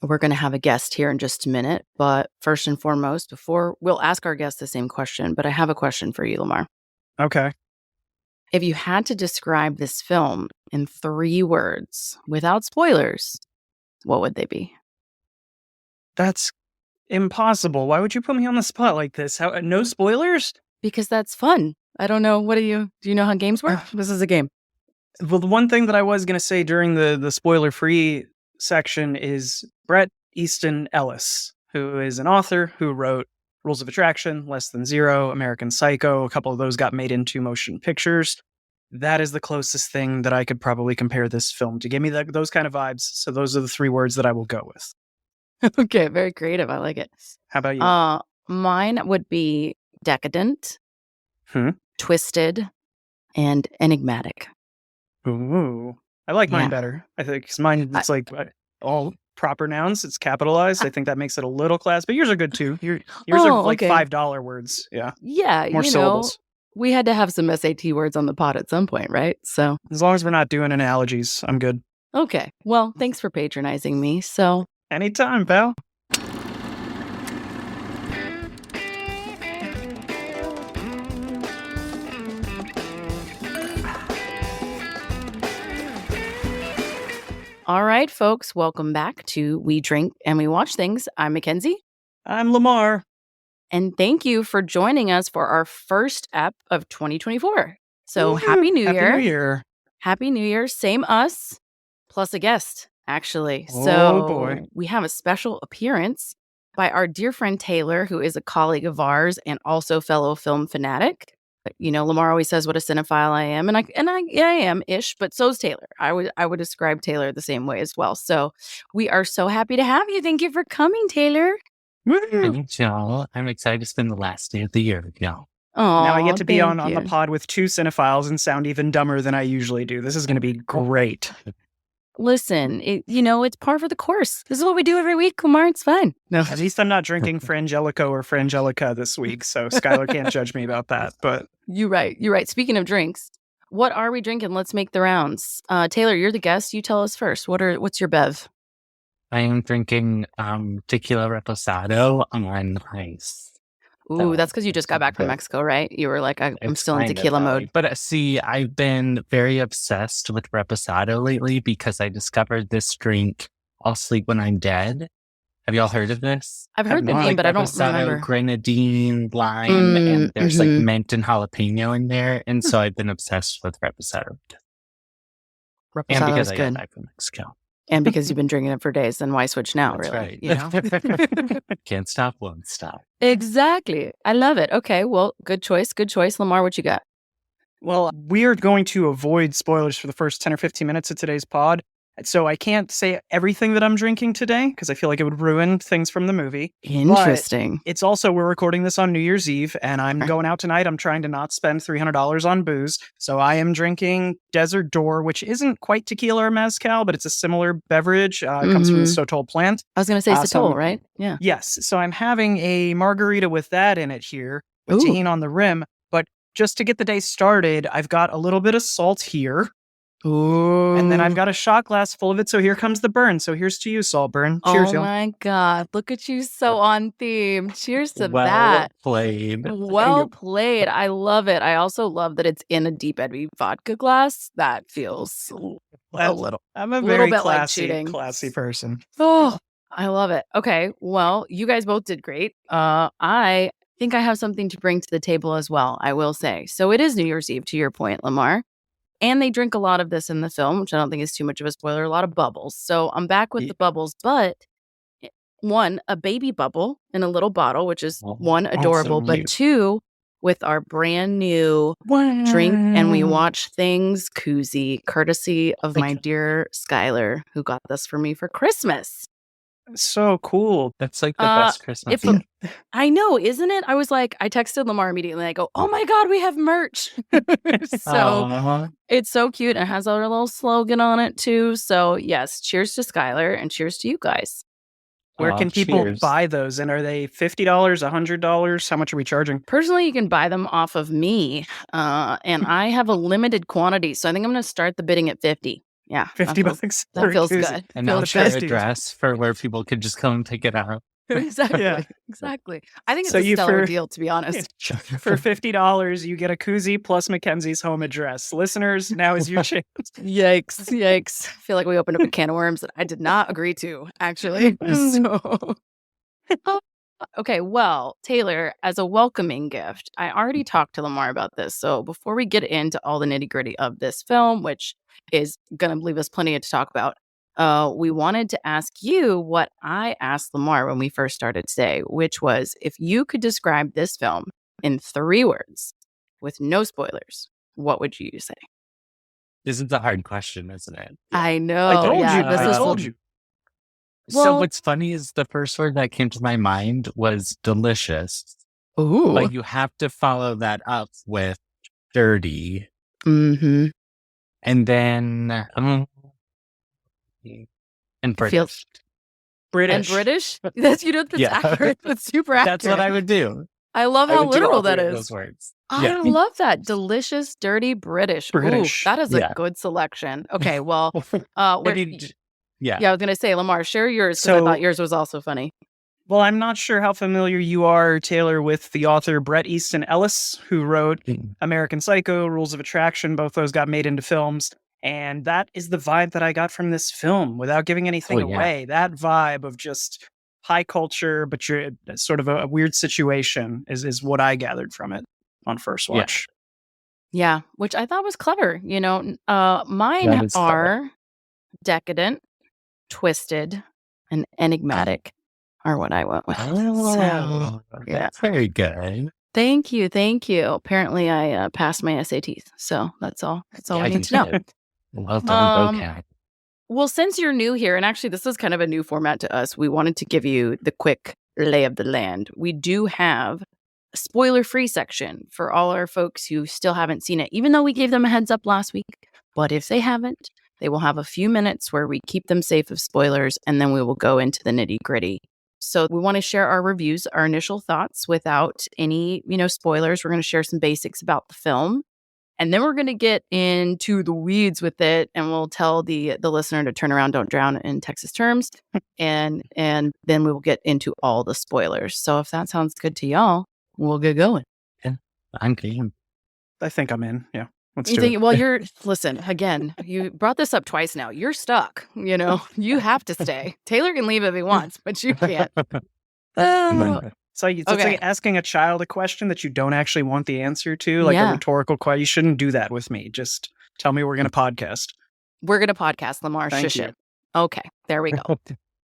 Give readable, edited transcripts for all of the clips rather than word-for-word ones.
we're going to have a guest here in just a minute. But first and foremost, before we'll ask our guest the same question, but I have a question for you, Lamar. Okay. If you had to describe this film in 3 words without spoilers, what would they be? That's impossible. Why would you put me on the spot like this? No spoilers? Because that's fun. I don't know. Do you know how games work? This is a game. Well, the one thing that I was going to say during the spoiler-free section is Bret Easton Ellis, who is an author who wrote Rules of Attraction, Less Than Zero, American Psycho. A couple of those got made into motion pictures. That is the closest thing that I could probably compare this film to. Give me those kind of vibes. So those are the 3 words that I will go with. Okay, very creative. I like it. How about you? Mine would be decadent, twisted, and enigmatic. Ooh, I like mine better. I think 'cause mine it's all proper nouns. It's capitalized. I think that makes it a little class. But yours are good too. Yours are like $5 words. Yeah. Yeah, more syllables. We had to have some SAT words on the pod at some point, right? So as long as we're not doing analogies, I'm good. Okay. Well, thanks for patronizing me. So anytime, pal. All right, folks, welcome back to We Drink and We Watch Things. I'm Mackenzie. I'm Lamar. And thank you for joining us for our first ep of 2024. So Happy New Year. Happy New Year. Happy New Year. Same us, plus a guest, actually. Oh, boy. We have a special appearance by our dear friend Taylor, who is a colleague of ours and also fellow film fanatic. You know, Lamar always says what a cinephile I am, and I am-ish, but so's Taylor. I would describe Taylor the same way as well. So we are so happy to have you. Thank you for coming, Taylor. Thanks, y'all. I'm excited to spend the last day of the year with y'all. Now I get to be on the pod with 2 cinephiles and sound even dumber than I usually do. This is going to be great. Listen, it's par for the course. This is what we do every week, Lamar. It's fine. No, at least I'm not drinking Frangelico or Frangelica this week, so Skylar can't judge me about that. But You're right. Speaking of drinks, what are we drinking? Let's make the rounds. Taylor, you're the guest. You tell us first. What's your bev? I am drinking tequila reposado on ice. Ooh, that's because you just got back from Mexico, right? You were like, I'm still in tequila mode. But see, I've been very obsessed with reposado lately because I discovered this drink, I'll Sleep When I'm Dead. Have y'all heard of this? I've heard the name, but I don't remember. Grenadine, lime, and there's like mint and jalapeno in there. And so I've been obsessed with reposado. And because I got back from Mexico. And because you've been drinking it for days, then why switch now, That's really? right. You know? Can't stop, won't stop. Exactly. I love it. Okay, well, good choice. Lamar, what you got? Well, we are going to avoid spoilers for the first 10 or 15 minutes of today's pod. So I can't say everything that I'm drinking today because I feel like it would ruin things from the movie. Interesting. But it's also, we're recording this on New Year's Eve and I'm going out tonight. I'm trying to not spend $300 on booze. So I am drinking Desert Door, which isn't quite tequila or mezcal, but it's a similar beverage. It comes from the Sotol plant. I was going to say Sotol, right? Yeah. Yes. So I'm having a margarita with that in it here, with tahini on the rim. But just to get the day started, I've got a little bit of salt here. Ooh. And then I've got a shot glass full of it. So here comes the burn. So here's to you, Saltburn. Cheers, y'all. Oh my God. Look at you, so on theme. Cheers to well that. Played. Well played. I love it. I also love that it's in a Deep Eddy vodka glass. That feels a little. I'm a very bit classy person. Oh, I love it. Okay. Well, you guys both did great. I think I have something to bring to the table as well, I will say. So it is New Year's Eve, to your point, Lamar. And they drink a lot of this in the film, which I don't think is too much of a spoiler, a lot of bubbles. So I'm back with the bubbles, but one, a baby bubble in a little bottle, which is one, adorable, so but two, with our brand new Drink and We Watch Things koozie, courtesy of my dear Skylar, who got this for me for Christmas. So cool. That's like the best Christmas gift. I know, isn't it? I was like, I texted Lamar immediately. I go, oh my God, we have merch. So it's so cute. It has our little slogan on it too. So yes, cheers to Skylar and cheers to you guys. Where can people buy those? And are they $50, $100? How much are we charging? Personally, you can buy them off of me. And I have a limited quantity. So I think I'm going to start the bidding at 50. Yeah. $50 that for feels a koozie. good. And Feels I'll share good. a dress for where people could just come and pick it up. Exactly. Yeah. Exactly. I think it's So a you stellar for- deal, to be honest. For $50, you get a koozie plus Mackenzie's home address. Listeners, now is your chance. Yikes. Yikes. I feel like we opened up a can of worms that I did not agree to, actually. So okay, well, Taylor, as a welcoming gift, I already talked to Lamar about this. So before we get into all the nitty-gritty of this film, which is going to leave us plenty to talk about, we wanted to ask you what I asked Lamar when we first started today, which was if you could describe this film in 3 words with no spoilers, what would you say? This is a hard question, isn't it? I know. I told yeah, you. This I is told you. So Well- what's funny is the first word that came to my mind was delicious. Ooh. But you have to follow that up with dirty. Mm-hmm. And then and British. Feels- British. And British? That's Yeah. accurate. That's super accurate. That's what I would do. I love I how would do all literal that three of is. those words. I Yeah. love that. Delicious, dirty British. British. Ooh, that is Yeah. a good selection. Okay, well, What we're- did you- yeah. yeah, I was going to say, Lamar, share yours because I So- thought yours was also funny. Well, I'm not sure how familiar you are, Taylor, with the author Bret Easton Ellis, who wrote American Psycho, Rules of Attraction. Both those got made into films. And that is the vibe that I got from this film without giving anything Oh, yeah. away. That vibe of just high culture, but you're sort of a weird situation is what I gathered from it on first Yeah. watch. Yeah, which I thought was clever. You know, mine That is clever. are decadent, twisted, and enigmatic are what I went with. So, Oh, yeah. that's very good. Thank you. Thank you. Apparently, I passed my SATs. So that's all. That's all Yeah, we you need to know. did. Well done, vocab. Well, since you're new here, and actually this is kind of a new format to us, we wanted to give you the quick lay of the land. We do have a spoiler-free section for all our folks who still haven't seen it, even though we gave them a heads up last week. But if they haven't, they will have a few minutes where we keep them safe of spoilers, and then we will go into the nitty-gritty. So we want to share our reviews, our initial thoughts without any, spoilers. We're going to share some basics about the film. And then we're going to get into the weeds with it, and we'll tell the listener to turn around, don't drown in Texas terms, and then we will get into all the spoilers. So if that sounds good to y'all, we'll get going. I'm game. I think I'm in. Yeah. Let's You do think? it. Well, listen again. You brought this up twice now. You're stuck. You have to stay. Taylor can leave if he wants, but you can't. It's Okay. like asking a child a question that you don't actually want the answer to, like Yeah. a rhetorical question. You shouldn't do that with me. Just tell me we're going to podcast. We're gonna podcast, Lamar. Thank Shush you. it. Okay, there we go.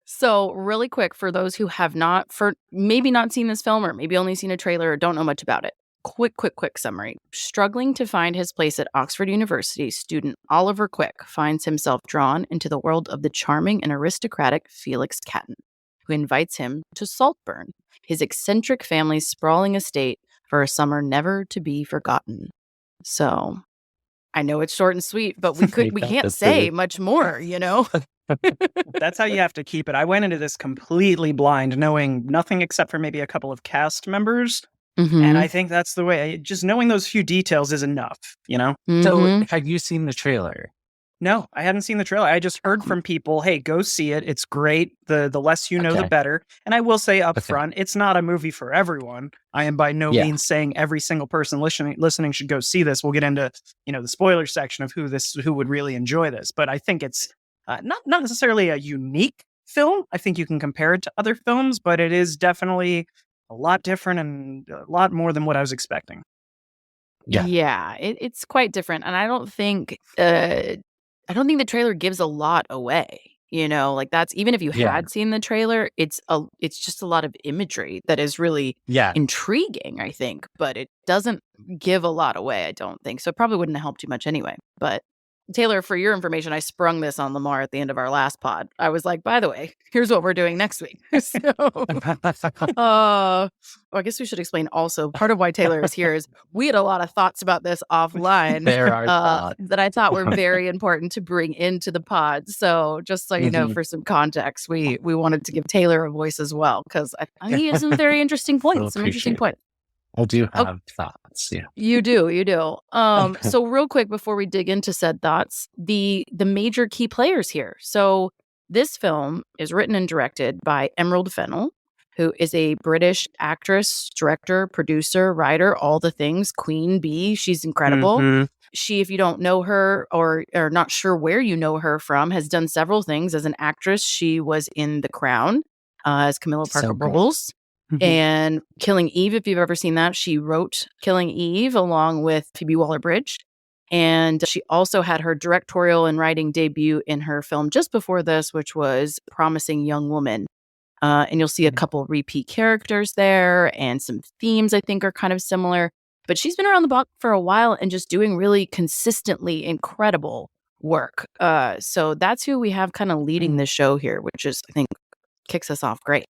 So, really quick, for those who have not, maybe not seen this film, or maybe only seen a trailer, or don't know much about it. Quick summary. Struggling to find his place at Oxford University, student Oliver Quick finds himself drawn into the world of the charming and aristocratic Felix Catton, who invites him to Saltburn, his eccentric family's sprawling estate, for a summer never to be forgotten. So, I know it's short and sweet, but we can't say much more, That's how you have to keep it. I went into this completely blind, knowing nothing except for maybe a couple of cast members. And I think that's the way. Just knowing those few details is enough, So, have you seen the trailer? No, I hadn't seen the trailer. I just heard from people, hey, go see it. It's great. The less you know, the Okay. better. And I will say up Okay. front, it's not a movie for everyone. I am by no Yeah. means saying every single person listening should go see this. We'll get into, the spoiler section of who would really enjoy this. But I think it's not necessarily a unique film. I think you can compare it to other films, but it is definitely a lot different and a lot more than what I was expecting. Yeah. It's quite different, and I don't think the trailer gives a lot away. Like that's, even if you Yeah. had seen the trailer, it's just a lot of imagery that is really Yeah. intriguing, I think, but it doesn't give a lot away, I don't think. So it probably wouldn't have helped too much anyway. But Taylor, for your information, I sprung this on Lamar at the end of our last pod. I was like, by the way, here's what we're doing next week. So, well, I guess we should explain also, part of why Taylor is here is we had a lot of thoughts about this offline There are thoughts. that I thought were very important to bring into the pod. So just so you know, for some context, we wanted to give Taylor a voice as well, because he has some very interesting points, some interesting appreciate points. I do have thoughts. Yeah. You do. So real quick before we dig into said thoughts, the major key players here. So this film is written and directed by Emerald Fennell, who is a British actress, director, producer, writer, all the things, queen bee. She's incredible. Mm-hmm. She, if you don't know her or are not sure where you know her from, has done several things as an actress. She was in The Crown as Camilla Parker Bowles. And Killing Eve, if you've ever seen that, she wrote Killing Eve along with Phoebe Waller-Bridge. And she also had her directorial and writing debut in her film just before this, which was Promising Young Woman. And you'll see a couple repeat characters there, and some themes I think are kind of similar. But she's been around the block for a while and just doing really consistently incredible work. So that's who we have kind of leading the show here, which is, I think, kicks us off great.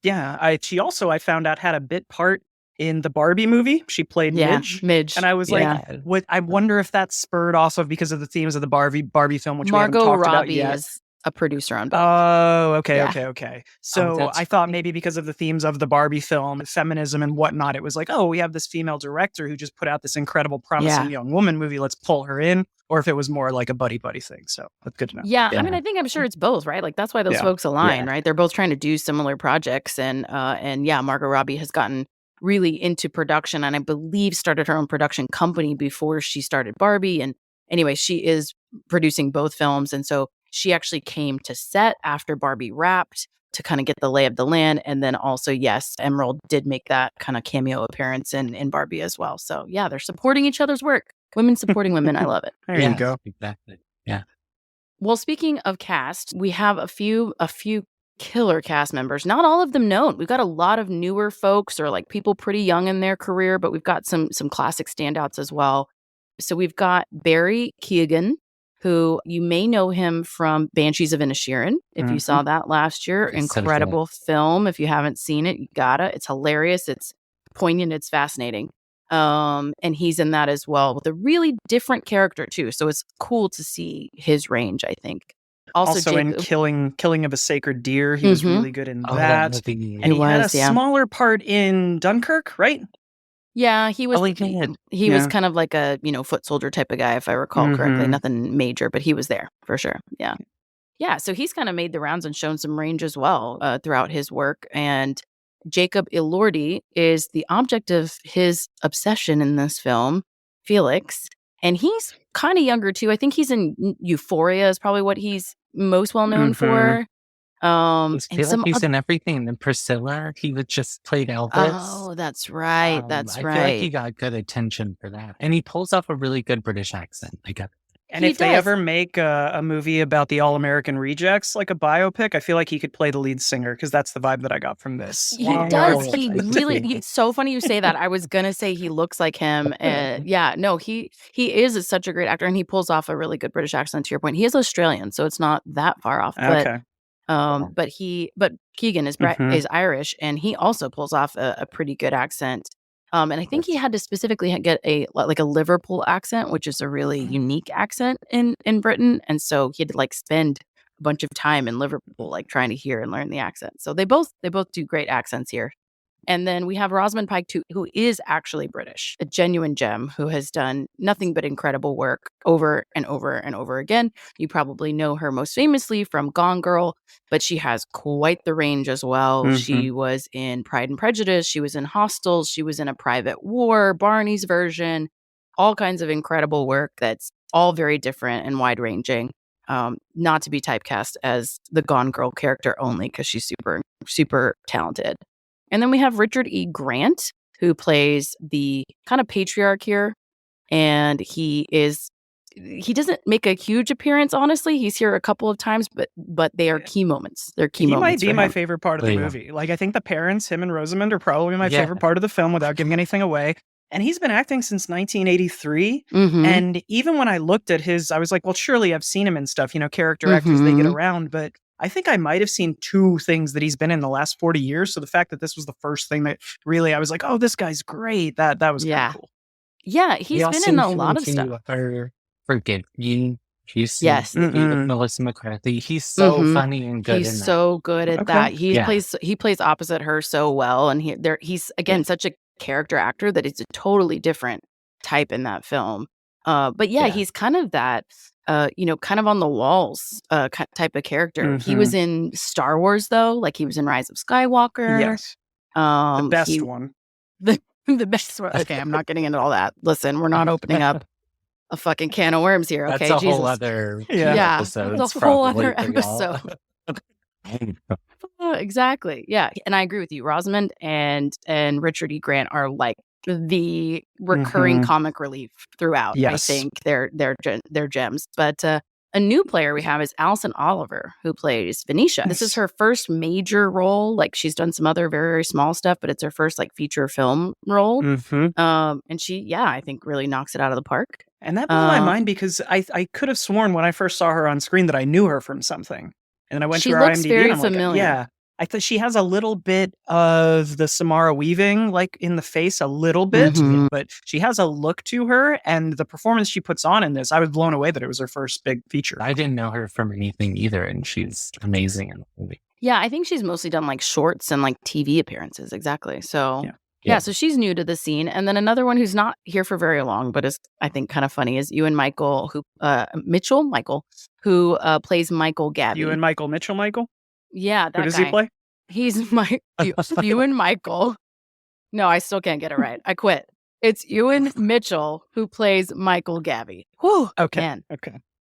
Yeah, she also, I found out, had a bit part in the Barbie movie. She played Midge. And I was like, what? I wonder if that's spurred off of because of the themes of the Barbie film, which Margot we haven't talked about Robbie yet. Is a producer on both. Oh, okay. So I thought maybe because of the themes of the Barbie film, feminism and whatnot, it was like, oh, we have this female director who just put out this incredible Promising Young Woman movie. Let's pull her in. Or if it was more like a buddy thing. So that's good to know. Yeah. I mean, I'm sure it's both, right? Like that's why those folks align, right? They're both trying to do similar projects. And Margot Robbie has gotten really into production and I believe started her own production company before she started Barbie. And anyway, she is producing both films. And so she actually came to set after Barbie wrapped to kind of get the lay of the land. And then also, yes, Emerald did make that kind of cameo appearance in Barbie as well. So yeah, they're supporting each other's work. Women supporting women. I love it. There you go. Exactly. Yeah. Well, speaking of cast, we have a few killer cast members. Not all of them known. We've got a lot of newer folks or like people pretty young in their career, but we've got some classic standouts as well. So we've got Barry Keoghan, who you may know him from Banshees of Inisherin. If you saw that last year, incredible film. If you haven't seen it, you gotta. It's hilarious. It's poignant. It's fascinating. And he's in that as well with a really different character too. So it's cool to see his range, I think. Also in Killing of a Sacred Deer, he was really good in that. And he had a smaller part in Dunkirk, right? Yeah, he was. He was kind of like a foot soldier type of guy, if I recall correctly. Nothing major, but he was there for sure. Yeah. So he's kind of made the rounds and shown some range as well throughout his work. And Jacob Elordi is the object of his obsession in this film, Felix. And he's kind of younger too. I think he's in Euphoria is probably what he's most well known for. I feel like he's in everything. And Priscilla, he would just played Elvis. Oh, that's right. I feel like he got good attention for that. And he pulls off a really good British accent. And if they ever make a movie about the All-American Rejects, like a biopic, I feel like he could play the lead singer because that's the vibe that I got from this. He does. He really. It's so funny you say that. I was gonna say he looks like him. He is such a great actor, and he pulls off a really good British accent. To your point, he is Australian, so it's not that far off. But Keoghan is Irish, and he also pulls off a pretty good accent. And I think he had to specifically get a Liverpool accent, which is a really unique accent in Britain. And so he had to spend a bunch of time in Liverpool, trying to hear and learn the accent. So they both do great accents here. And then we have Rosamund Pike, too, who is actually British, a genuine gem who has done nothing but incredible work over and over and over again. You probably know her most famously from Gone Girl, but she has quite the range as well. She was in Pride and Prejudice. She was in Hostels. She was in A Private War, Barney's version, all kinds of incredible work that's all very different and wide-ranging. Not to be typecast as the Gone Girl character only because she's super, super talented. And then we have Richard E. Grant, who plays the kind of patriarch here. And he doesn't make a huge appearance, honestly. He's here a couple of times, but they are key moments. They're key moments. He might be my favorite part of the movie. I think the parents, him and Rosamund, are probably my favorite part of the film without giving anything away. And he's been acting since 1983. And even when I looked at his, I was like, well, surely I've seen him in stuff, character actors, they get around. But I think I might have seen 2 things that he's been in the last 40 years. So the fact that this was the first thing that really, I was like, oh, this guy's great. That was kind of cool. Yeah, he's been in a lot of stuff. Forgive Me. Yes. Melissa McCarthy. He's so funny and good. He's so good at that. He plays opposite her so well. And he's again, such a character actor that is a totally different type in that film. But he's kind of that, kind of on the walls type of character. He was in Star Wars, though. Like, he was in Rise of Skywalker. Yes. The best one. The best one. Okay, I'm not getting into all that. Listen, we're not opening up a fucking can of worms here. Okay, that's a Jesus. whole other episode. That's a whole other episode. Exactly. Yeah, and I agree with you. Rosamund and Richard E. Grant are like the recurring comic relief throughout. Yes. I think they're gems. But a new player we have is Alison Oliver, who plays Venetia. This is her first major role. Like, she's done some other very, very small stuff, but it's her first like feature film role. And she, I think really knocks it out of the park. And that blew my mind because I could have sworn when I first saw her on screen that I knew her from something. And then I went to her IMDb very and I'm familiar. like, I thought she has a little bit of the Samara Weaving, like, in the face, a little bit, but she has a look to her, and the performance she puts on in this, I was blown away that it was her first big feature. I didn't know her from anything either, and she's amazing in the movie. Yeah, I think she's mostly done like shorts and like TV appearances. Exactly. So so she's new to the scene. And then another one who's not here for very long, but is, I think, kind of funny, is Ewan Michael, who plays Michael Gabby. Ewan Michael Mitchell Michael? Yeah, that Who does guy. he play? He's Ewan Michael. No, I still can't get it right. I quit. It's Ewan Mitchell who plays Michael Gabby. Whew, okay. Man.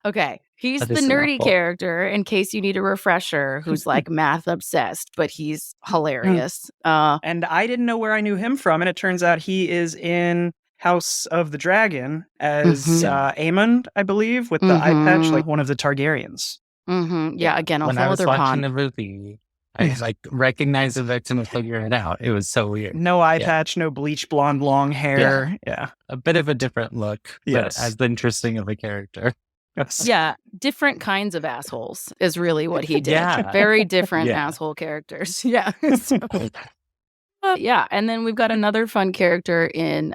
Okay. He's the nerdy character, in case you need a refresher, who's like math obsessed, but he's hilarious. And I didn't know where I knew him from, and it turns out he is in House of the Dragon as Aemond, I believe, with the eye patch, like one of the Targaryens. Yeah, again, a when whole I was other watching pond. the movie, I like recognized the victim and figure it out. It was so weird. No eye patch, no bleach blonde long hair. Yeah. A bit of a different look, but as interesting of a character. Yes. Yeah, different kinds of assholes is really what he did. Very different asshole characters. Yeah. And then we've got another fun character in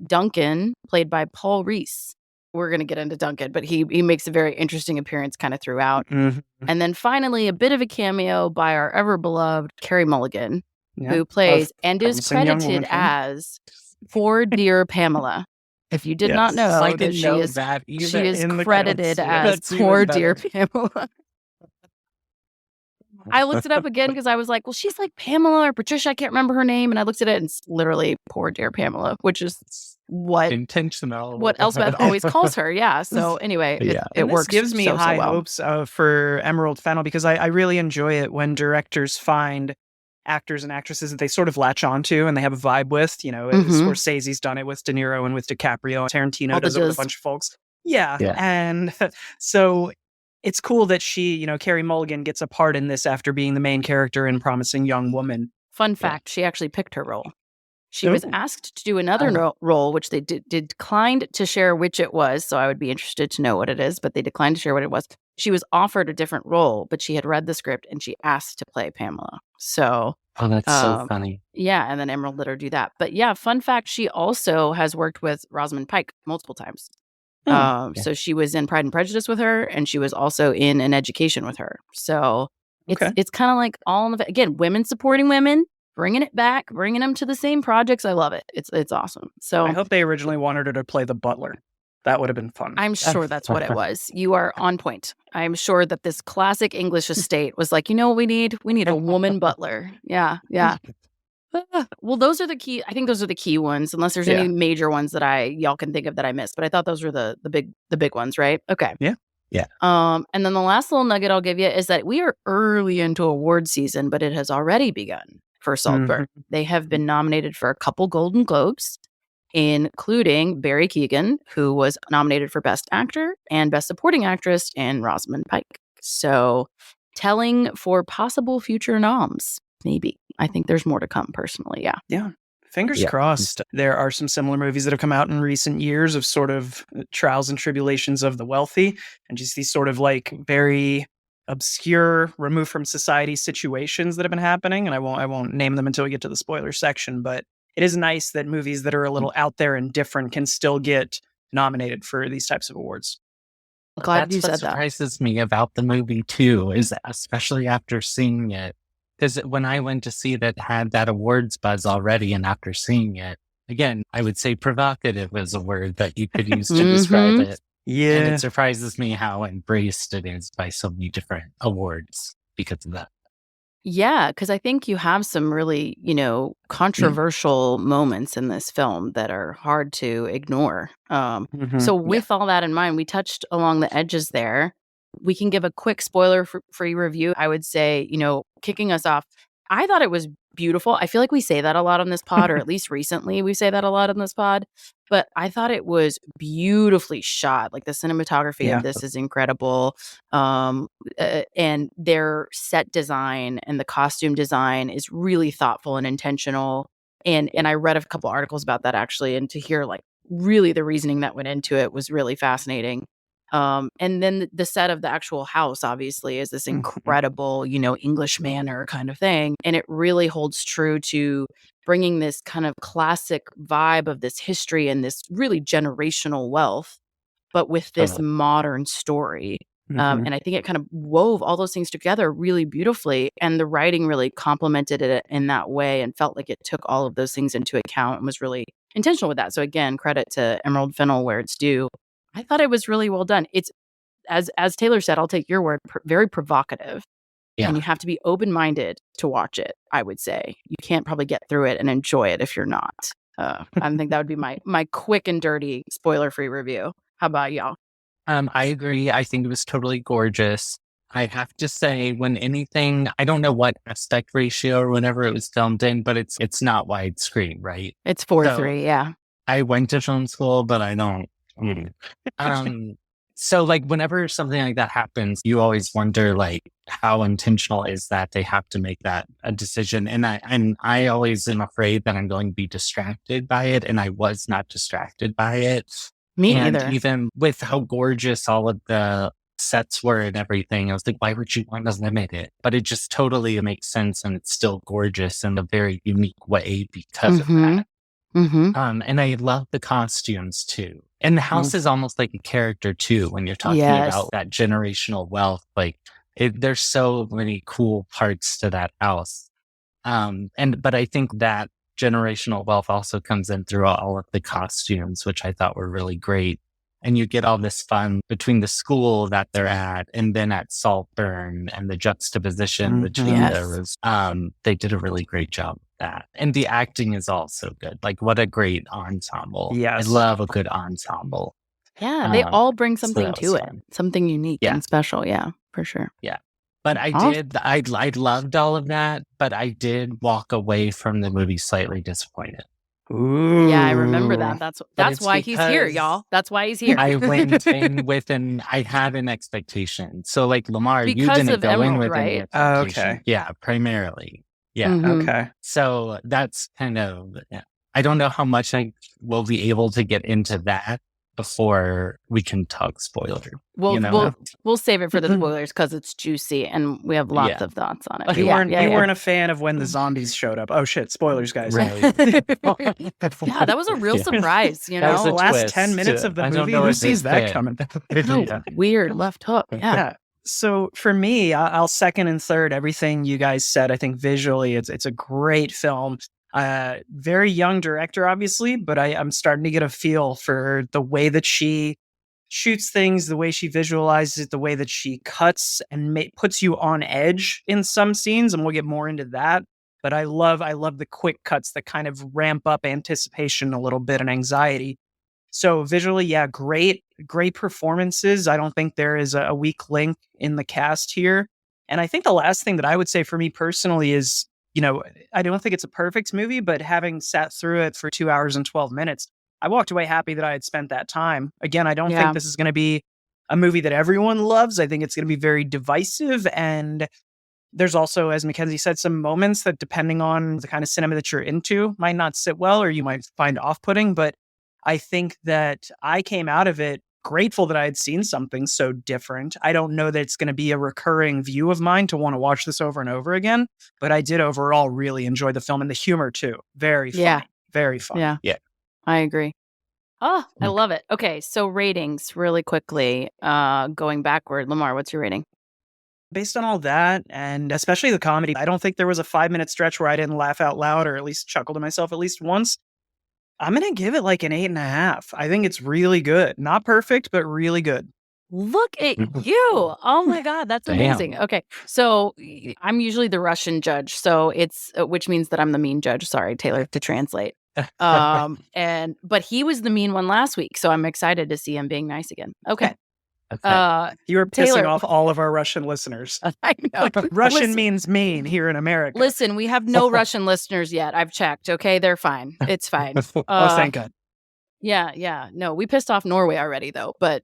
Duncan, played by Paul Reese. We're going to get into Duncan, but he makes a very interesting appearance kind of throughout. And then finally, a bit of a cameo by our ever-beloved Carey Mulligan, who plays and is credited as Poor Dear Pamela. If you did not know, I didn't know she is credited as Poor Dear Pamela. I looked it up again because I was like, well, she's like Pamela or Patricia. I can't remember her name. And I looked at it and it's literally Poor Dear Pamela, which is what Elspeth always calls her. Yeah. So anyway, it works. Gives me high hopes for Emerald Fennell, because I really enjoy it when directors find actors and actresses that they sort of latch onto and they have a vibe with. You know, Scorsese's done it with De Niro and with DiCaprio. Tarantino does it with a bunch of folks. Yeah. And so it's cool that she, Carey Mulligan, gets a part in this after being the main character in Promising Young Woman. Fun fact, she actually picked her role. She was asked to do another role, which they declined to share which it was, so I would be interested to know what it is, but they declined to share what it was. She was offered a different role, but she had read the script and she asked to play Pamela. So, that's so funny. Yeah, and then Emerald let her do that. But yeah, fun fact, she also has worked with Rosamund Pike multiple times. So she was in Pride and Prejudice with her, and she was also in An Education with her. So it's kind of like all of it. Again, women supporting women, bringing it back, bringing them to the same projects. I love it. It's awesome. So I hope they originally wanted her to play the butler. That would have been fun. I'm sure that's what it was. You are on point. I'm sure that this classic English estate was like, you know what we need? We need a woman butler. Yeah. Well, those are the key. I think those are the key ones, unless there's any major ones that y'all can think of that I missed. But I thought those were the big ones, right? Okay. Yeah. And then the last little nugget I'll give you is that we are early into award season, but it has already begun for Saltburn. They have been nominated for a couple Golden Globes, including Barry Keoghan, who was nominated for Best Actor and Best Supporting Actress in Rosamund Pike. So telling for possible future noms, maybe. I think there's more to come, personally. Yeah. Fingers crossed. There are some similar movies that have come out in recent years of sort of trials and tribulations of the wealthy and just these sort of like very obscure, removed from society situations that have been happening. And I won't name them until we get to the spoiler section, but it is nice that movies that are a little out there and different can still get nominated for these types of awards. Glad you said that. What surprises me about the movie too is, especially after seeing it, Because when I went to see it had that awards buzz already, and after seeing it, again, I would say provocative is a word that you could use to describe it. Yeah. And it surprises me how embraced it is by so many different awards because of that. Yeah, because I think you have some really, controversial moments in this film that are hard to ignore. So with all that in mind, we touched along the edges there. We can give a quick spoiler-free review. I would say, kicking us off, I thought it was beautiful. I feel like we say that a lot on this pod, or at least recently we say that a lot on this pod. But I thought it was beautifully shot. Like the cinematography of this is incredible. And their set design and the costume design is really thoughtful and intentional. And I read a couple articles about that actually, and to hear like really the reasoning that went into it was really fascinating. And then the set of the actual house obviously is this incredible, English manor kind of thing. And it really holds true to bringing this kind of classic vibe of this history and this really generational wealth, but with this modern story. And I think it kind of wove all those things together really beautifully. And the writing really complemented it in that way and felt like it took all of those things into account and was really intentional with that. So again, credit to Emerald Fennell where it's due. I thought it was really well done. It's, as Taylor said, I'll take your word, very provocative. Yeah. And you have to be open-minded to watch it, I would say. You can't probably get through it and enjoy it if you're not. I think that would be my quick and dirty spoiler-free review. How about y'all? I agree. I think it was totally gorgeous. I have to say, when anything, I don't know what aspect ratio or whatever it was filmed in, but it's not widescreen, right? It's 4:3, yeah. I went to film school, but I don't. So like whenever something like that happens, you always wonder like how intentional is that they have to make that a decision. And I always am afraid that I'm going to be distracted by it. And I was not distracted by it. Me either. Even with how gorgeous all of the sets were and everything, I was like, why would you want to limit it? But it just totally makes sense. And it's still gorgeous in a very unique way because of that. And I love the costumes too. And the house is almost like a character too when you're talking about that generational wealth. Like there's so many cool parts to that house. But I think that generational wealth also comes in through all of the costumes, which I thought were really great. And you get all this fun between the school that they're at and then at Saltburn and the juxtaposition between those. They did a really great job with that. And the acting is also good. Like what a great ensemble. Yes. I love a good ensemble. Yeah, they all bring something to it. Fun. Something unique and special. Yeah, for sure. Yeah. But I loved all of that, but I did walk away from the movie slightly disappointed. Ooh. Yeah, I remember that. That's why he's here, y'all. That's why he's here. I went in with I had an expectation. So like Lamar, because you didn't go Emerald, in with any right? expectation. Okay. Yeah, primarily. Yeah. Okay. So that's kind of, I don't know how much I will be able to get into that before we can talk spoiler. We'll save it for the spoilers because it's juicy and we have lots of thoughts on it. You weren't a fan of when the zombies showed up. Oh shit, spoilers, guys. Right. Yeah, that was a real surprise, That was the last 10 minutes of the movie. Who sees that coming? Weird left hook. Yeah. So for me, I'll second and third everything you guys said. I think visually it's a great film. Very young director, obviously, but I'm starting to get a feel for the way that she shoots things, the way she visualizes it, the way that she cuts and puts you on edge in some scenes, and we'll get more into that. But I love the quick cuts that kind of ramp up anticipation a little bit and anxiety. So visually, yeah, great performances. I don't think there is a weak link in the cast here. And I think the last thing that I would say for me personally is, I don't think it's a perfect movie, but having sat through it for 2 hours and 12 minutes, I walked away happy that I had spent that time. Again, I don't think this is going to be a movie that everyone loves. I think it's going to be very divisive. And there's also, as Mackenzie said, some moments that depending on the kind of cinema that you're into might not sit well, or you might find off-putting. But I think that I came out of it grateful that I had seen something so different. I don't know that it's going to be a recurring view of mine to want to watch this over and over again, but I did overall really enjoy the film and the humor too. Very funny. Very fun. Yeah. I agree. Oh, I love it. Okay, so ratings really quickly. Going backward, Lamar, what's your rating? based on all that, and especially the comedy, I don't think there was a 5-minute stretch where I didn't laugh out loud or at least chuckle to myself at least once. I'm going to give it like an 8.5. I think it's really good. Not perfect, but really good. Look at you. Oh my God, that's amazing. Damn. Okay. So I'm usually the Russian judge. So it's, which means that I'm the mean judge. Sorry, Taylor, to translate. But he was the mean one last week. So I'm excited to see him being nice again. Okay. Okay. You were pissing Taylor. off all of our Russian listeners. I know. Russian Listen- means mean here in America. Listen, we have no Russian listeners yet. I've checked. Okay. They're fine. It's fine. Oh, thank God. Yeah. No, we pissed off Norway already though, but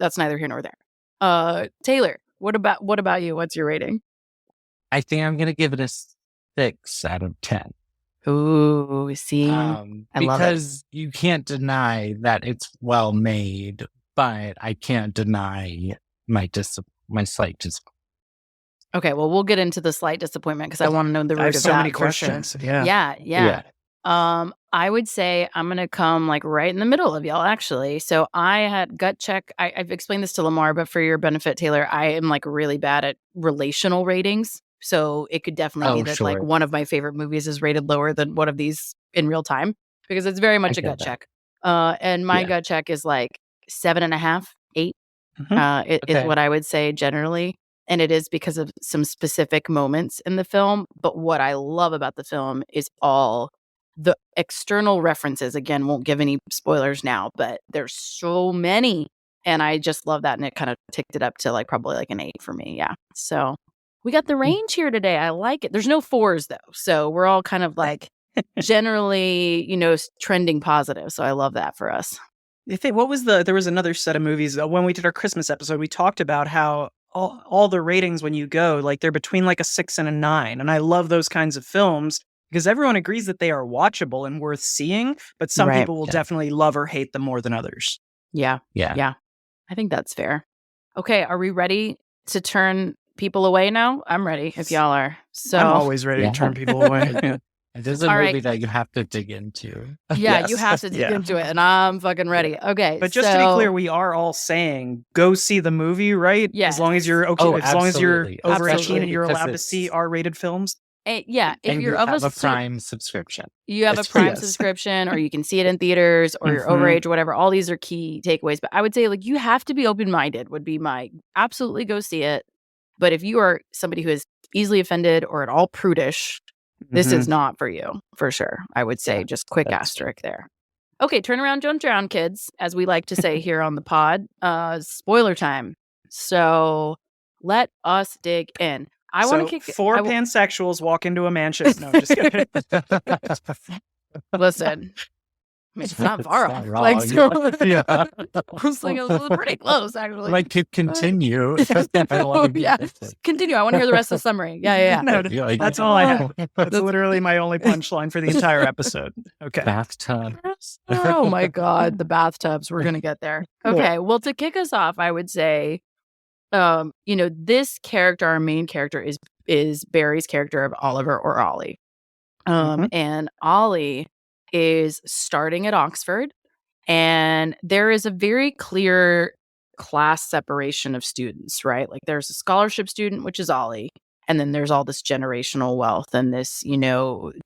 that's neither here nor there. Taylor, what about you? What's your rating? I think I'm going to give it a 6 out of 10. Ooh, see, I love it. Because you can't deny that it's well made, but I can't deny my slight disappointment. Okay, well, we'll get into the slight disappointment because I want to know the root I have of so that many for sure. questions. Yeah. Yeah. I would say I'm going to come like right in the middle of y'all, actually. So I had gut check. I've explained this to Lamar, but for your benefit, Taylor, I am like really bad at relational ratings. So it could definitely be that like one of my favorite movies is rated lower than one of these in real time because it's very much a gut check. And my gut check is like 7.5, 8 is what I would say generally. And it is because of some specific moments in the film. But what I love about the film is all the external references. Again, won't give any spoilers now, but there's so many. And I just love that. And it kind of ticked it up to like probably like an 8 for me. Yeah. So we got the range here today. I like it. There's no 4s though. So we're all kind of like generally, trending positive. So I love that for us. There was another set of movies when we did our Christmas episode, we talked about how all the ratings when you go, like they're between like a 6 and a 9. And I love those kinds of films because everyone agrees that they are watchable and worth seeing, but some people will definitely love or hate them more than others. Yeah. I think that's fair. Okay, are we ready to turn people away now? I'm ready if y'all are. So I'm always ready to turn people away. It is a movie that you have to dig into. Yeah, you have to dig into it, and I'm fucking ready. Okay, but just to be clear, we are all saying go see the movie, right? Yeah. As long as you're okay, as long as you're over 18 and you're allowed to see R-rated films. If you're of a Prime subscription, you have a Prime subscription, or you can see it in theaters, or you're overage, or whatever. All these are key takeaways. But I would say like you have to be open-minded. Would be my absolutely go see it. But if you are somebody who is easily offended or at all prudish, this is not for you, for sure. I would say just quick asterisk there. Okay, turn around, don't drown, kids, as we like to say here on the pod. Spoiler time. So let us dig in. I want to kick 4 pansexuals walk into a mansion. No, just kidding. Listen. I mean, it's not far off. Not Like, so, yeah. I was like, it was pretty close, actually. Like, continue. Continue. I want to hear the rest of the summary. Yeah. No, that's all I have. That's literally my only punchline for the entire episode. Okay. Bathtubs. Oh my God, the bathtubs. We're going to get there. Okay. Well, to kick us off, I would say, this character, our main character is Barry's character of Oliver or Ollie. And Ollie is starting at Oxford, and there is a very clear class separation of students, right? Like there's a scholarship student, which is Ollie, and then there's all this generational wealth and this,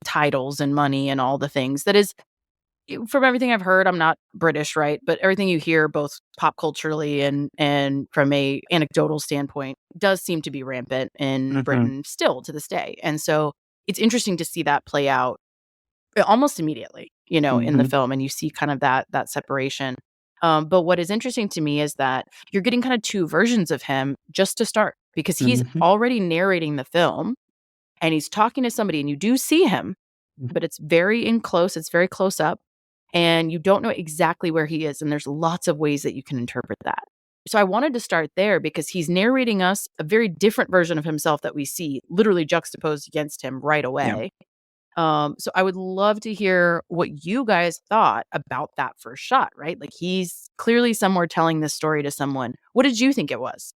titles and money and all the things that is, from everything I've heard, I'm not British, right? But everything you hear, both pop culturally and from a anecdotal standpoint, does seem to be rampant in Britain still to this day. And so it's interesting to see that play out almost immediately, in the film, and you see kind of that separation. But what is interesting to me is that you're getting kind of 2 versions of him just to start, because he's already narrating the film and he's talking to somebody, and you do see him, but it's very close up, and you don't know exactly where he is. And there's lots of ways that you can interpret that. So I wanted to start there because he's narrating us a very different version of himself that we see literally juxtaposed against him right away. Yeah. So I would love to hear what you guys thought about that first shot, right? Like he's clearly somewhere telling this story to someone. What did you think it was?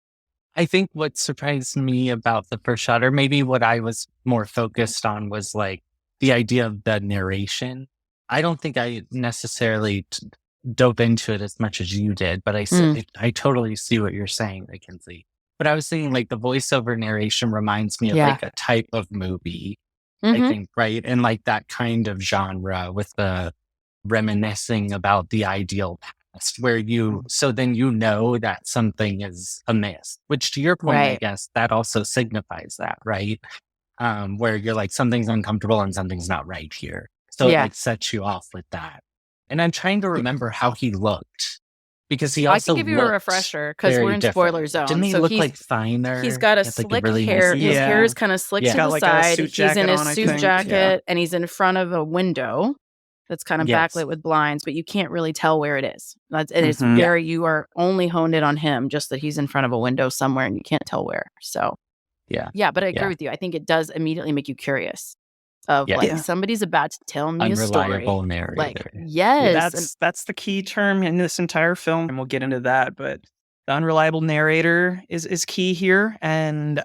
I think what surprised me about the first shot, or maybe what I was more focused on, was like the idea of the narration. I don't think I necessarily dove into it as much as you did, but I totally see what you're saying, Mackenzie. But I was thinking like the voiceover narration reminds me of Yeah. like a type of movie, I think, right? And like that kind of genre with the reminiscing about the ideal past where so then you know that something is amiss, which to your point, I Right. guess that also signifies that, right? Where you're like, something's uncomfortable and something's not right here. So it Yeah. like sets you off with that. And I'm trying to remember how he looked because he I can also give you a looked refresher because we're very in different. spoiler zone. Didn't he So look like finer? he's got a He had, like, slick really nice hair. His hair Yeah. is kind of slick Yeah. to Got the like a side. suit He's in jacket his on, I suit think. jacket Yeah. and he's in front of a window that's kind of Yes. backlit with blinds, but you can't really tell where it is. And it's Mhm. very, you are only honed in on him, just that he's in front of a window somewhere and you can't tell where. So Yeah. but I agree Yeah. with you. I think it does immediately make you curious of Yeah. like Yeah. somebody's about to tell me a story. Unreliable Like, narrator. yes. And That's the key term in this entire film, and we'll get into that. But the unreliable narrator is key here, and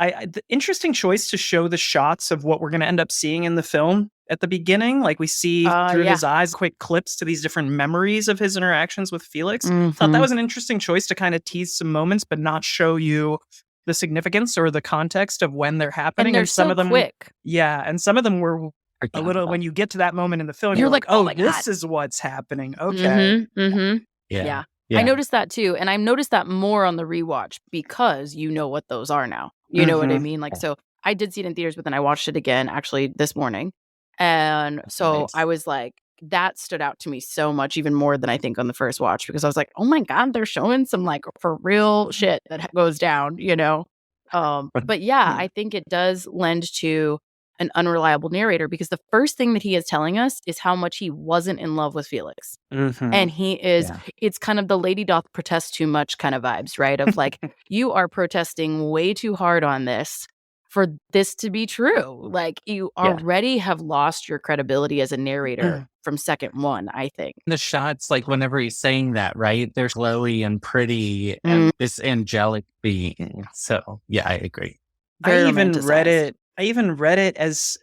the interesting choice to show the shots of what we're going to end up seeing in the film at the beginning. Like we see through yeah. his eyes, quick clips to these different memories of his interactions with Felix. Thought that Mhm. was an interesting choice to kind of tease some moments, but not show you the significance or the context of when they're happening. And they're some so of them, quick. yeah, and some of them were a little. When you get to that moment in the film, You're you're like, like, "Oh oh, my this God." is what's happening. Okay. Yeah. I Yeah. noticed that too. And I noticed that more on the rewatch because you know what those are now. You know what I Mhm. mean? Like, so I did see it in theaters, but then I watched it again actually this morning. And so Nice. I was like, that stood out to me so much, even more than I think on the first watch, because I was like, oh my God, they're showing some like for real shit that goes down, you know? But yeah, I think it does lend to an unreliable narrator because the first thing that he is telling us is how much he wasn't in love with Felix. Mhm. And he is, Yeah. it's kind of the lady doth protest too much kind of vibes, right? Of like, you are protesting way too hard on this for this to be true. Like, you already have lost your credibility as a narrator from second one, I think. The shots, like whenever he's saying that, right? They're glowy and pretty and this angelic being. So yeah, I agree. Very I even read romanticized. it as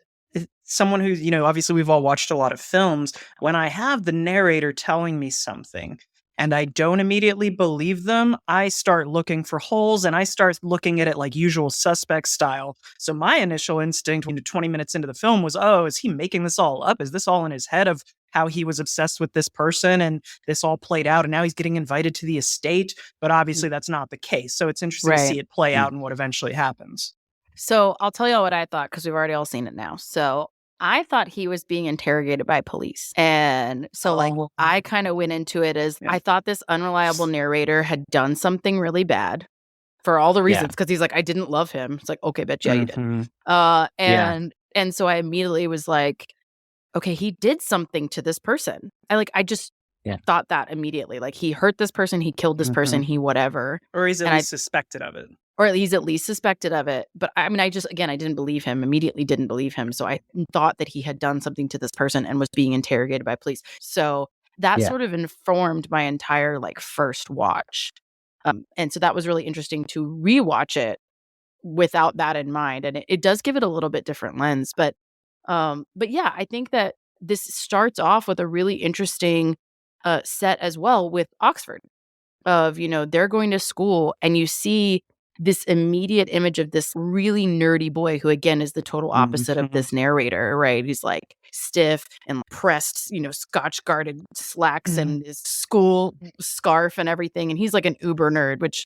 someone who's, obviously we've all watched a lot of films. When I have the narrator telling me something and I don't immediately believe them, I start looking for holes and I start looking at it like Usual Suspect style. So my initial instinct 20 minutes into the film was, oh, is he making this all up? Is this all in his head of how he was obsessed with this person and this all played out and now he's getting invited to the estate? But obviously that's not the case. So it's interesting to see it play out and what eventually happens. So I'll tell you what I thought because we've already all seen it now. So I thought he was being interrogated by police. And so I kind of went into it as I thought this unreliable narrator had done something really bad for all the reasons. Because he's like, I didn't love him. It's like, okay, bitch, yeah, you did. And so I immediately was like, okay, he did something to this person. I just thought that immediately. Like he hurt this person, he killed this person, he whatever. Or he's at least suspected of it. Or he's at least suspected of it. But I mean, I didn't believe him, immediately didn't believe him. So I thought that he had done something to this person and was being interrogated by police. So that sort of informed my entire first watch. And so that was really interesting to rewatch it without that in mind. And it does give it a little bit different lens. But yeah, I think that this starts off with a really interesting set as well with Oxford of, they're going to school and you see this immediate image of this really nerdy boy who, again, is the total opposite of this narrator, right? He's like stiff and pressed, scotch guarded slacks and his school scarf and everything. And he's like an uber nerd, which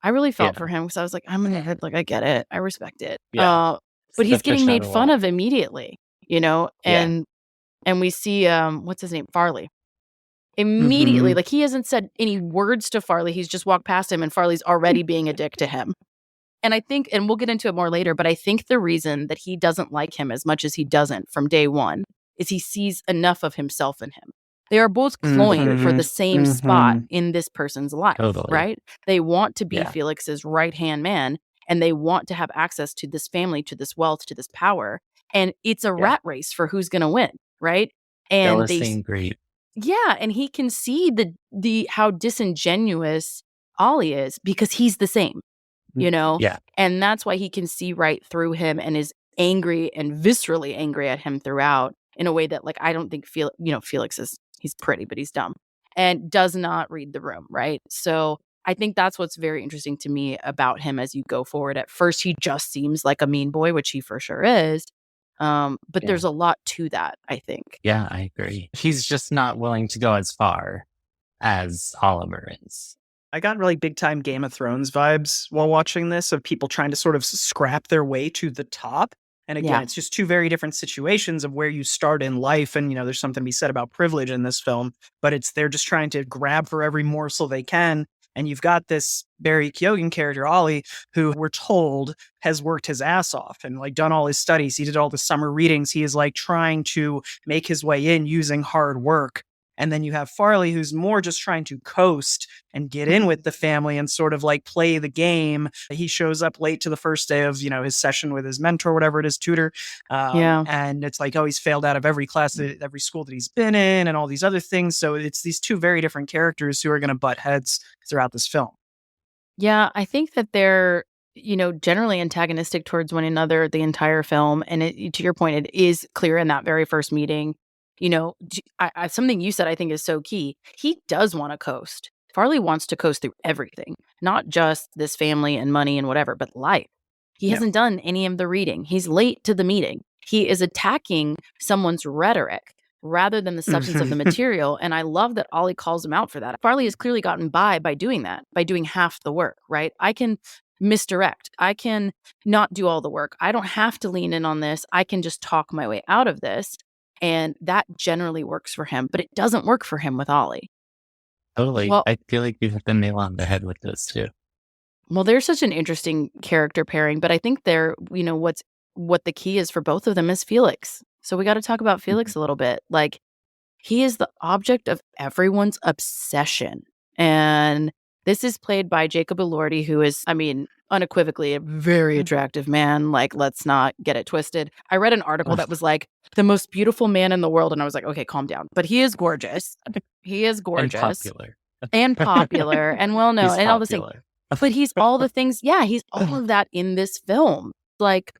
I really felt for him because I was like, I'm a nerd. Like, I get it. I respect it. But he's getting made fun of immediately, and we see, what's his name? Farley. Immediately, like he hasn't said any words to Farley. He's just walked past him and Farley's already being a dick to him. And I think, and we'll get into it more later, but I think the reason that he doesn't like him as much as he doesn't from day one is he sees enough of himself in him. They are both cloying for the same spot in this person's life, right? They want to be Felix's right-hand man and they want to have access to this family, to this wealth, to this power. And it's a rat race for who's going to win, right? And great. Yeah, and he can see the how disingenuous Ollie is because he's the same, Yeah. And that's why he can see right through him and is angry and viscerally angry at him throughout in a way that I don't think Felix is, he's pretty, but he's dumb and does not read the room, right? So I think that's what's very interesting to me about him as you go forward. At first, he just seems like a mean boy, which he for sure is. But Yeah. there's a lot to that, I think. Yeah, I agree. He's just not willing to go as far as Oliver is. I got really big time Game of Thrones vibes while watching this, of people trying to sort of scrap their way to the top. And again, Yeah. it's just two very different situations of where you start in life. And, there's something to be said about privilege in this film, but they're just trying to grab for every morsel they can. And you've got this Barry Keoghan character, Ollie, who we're told has worked his ass off and like done all his studies. He did all the summer readings. He is like trying to make his way in using hard work. And then you have Farley, who's more just trying to coast and get in with the family and sort of like play the game. He shows up late to the first day of, his session with his mentor, whatever it is, tutor. Yeah. And it's like, oh, he's failed out of every class, every school that he's been in and all these other things. So it's these two very different characters who are going to butt heads throughout this film. Yeah, I think that they're, generally antagonistic towards one another the entire film. And to your point, it is clear in that very first meeting. Something you said I think is so key. He does want to coast. Farley wants to coast through everything, not just this family and money and whatever, but life. He hasn't done any of the reading. He's late to the meeting. He is attacking someone's rhetoric rather than the substance of the material. And I love that Ollie calls him out for that. Farley has clearly gotten by doing that, by doing half the work, right? I can misdirect. I can not do all the work. I don't have to lean in on this. I can just talk my way out of this. And that generally works for him, but it doesn't work for him with Ollie. Totally. Well, I feel like you hit the nail on the head with this too. Well, they're such an interesting character pairing, but I think they're, what the key is for both of them is Felix. So we got to talk about Felix a little bit. Like, he is the object of everyone's obsession. And this is played by Jacob Elordi, who is, unequivocally a very attractive man. Like, let's not get it twisted. I read an article that was like, the most beautiful man in the world. And I was like, okay, calm down. But he is gorgeous. He is gorgeous. And popular. And well-known. And all the things. But he's all the things. Yeah, he's all of that in this film. Like,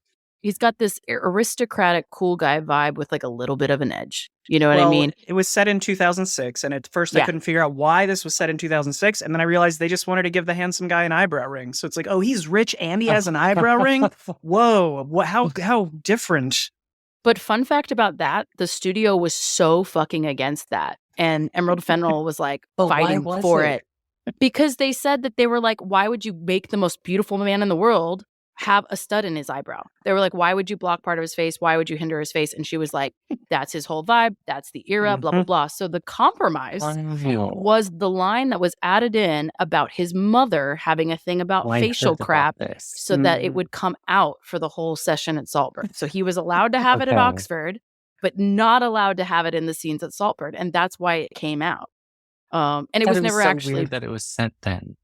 he's got this aristocratic, cool guy vibe with like a little bit of an edge. You know what I mean? It was set in 2006. And at first I couldn't figure out why this was set in 2006. And then I realized they just wanted to give the handsome guy an eyebrow ring. So it's like, oh, he's rich and he has an eyebrow ring? Whoa, how different. But fun fact about that, the studio was so fucking against that. And Emerald Fennell was like fighting for it. Because they said that they were like, why would you make the most beautiful man in the world have a stud in his eyebrow? They were like, why would you block part of his face? Why would you hinder his face? And she was like, that's his whole vibe. That's the era, blah, blah, blah. So the compromise was the line that was added in about his mother having a thing about facial crap so that it would come out for the whole session at Saltburn. So he was allowed to have it at Oxford, but not allowed to have it in the scenes at Saltburn. And that's why it came out. And it was never actually weird that it was sent then.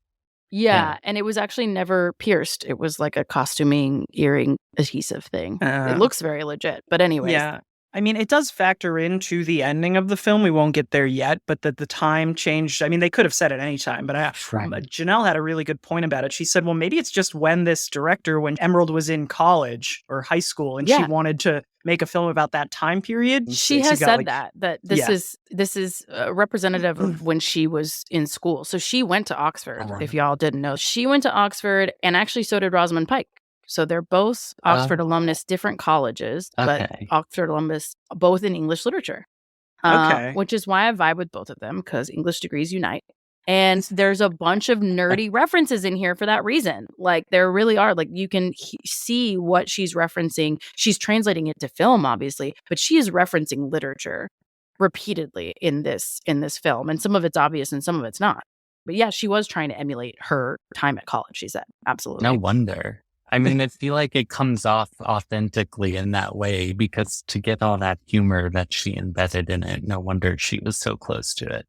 Yeah, and it was actually never pierced. It was like a costuming earring adhesive thing. It looks very legit. But anyways. Yeah. It does factor into the ending of the film. We won't get there yet, but that the time changed. They could have said it any time, but Janelle had a really good point about it. She said, well, maybe it's just when this director, when Emerald was in college or high school, and she wanted to make a film about that time period. She has said that this is representative of when she was in school. So she went to Oxford, if y'all didn't know. She went to Oxford, and actually so did Rosamund Pike. So they're both Oxford alumnus, different colleges, but Oxford alumnus, both in English literature. Which is why I vibe with both of them, because English degrees unite. And there's a bunch of nerdy references in here for that reason. Like, there really are. Like, you can see what she's referencing. She's translating it to film, obviously, but she is referencing literature repeatedly in this film. And some of it's obvious and some of it's not. But yeah, she was trying to emulate her time at college, she said. Absolutely. No wonder. I feel like it comes off authentically in that way, because to get all that humor that she embedded in it, no wonder she was so close to it.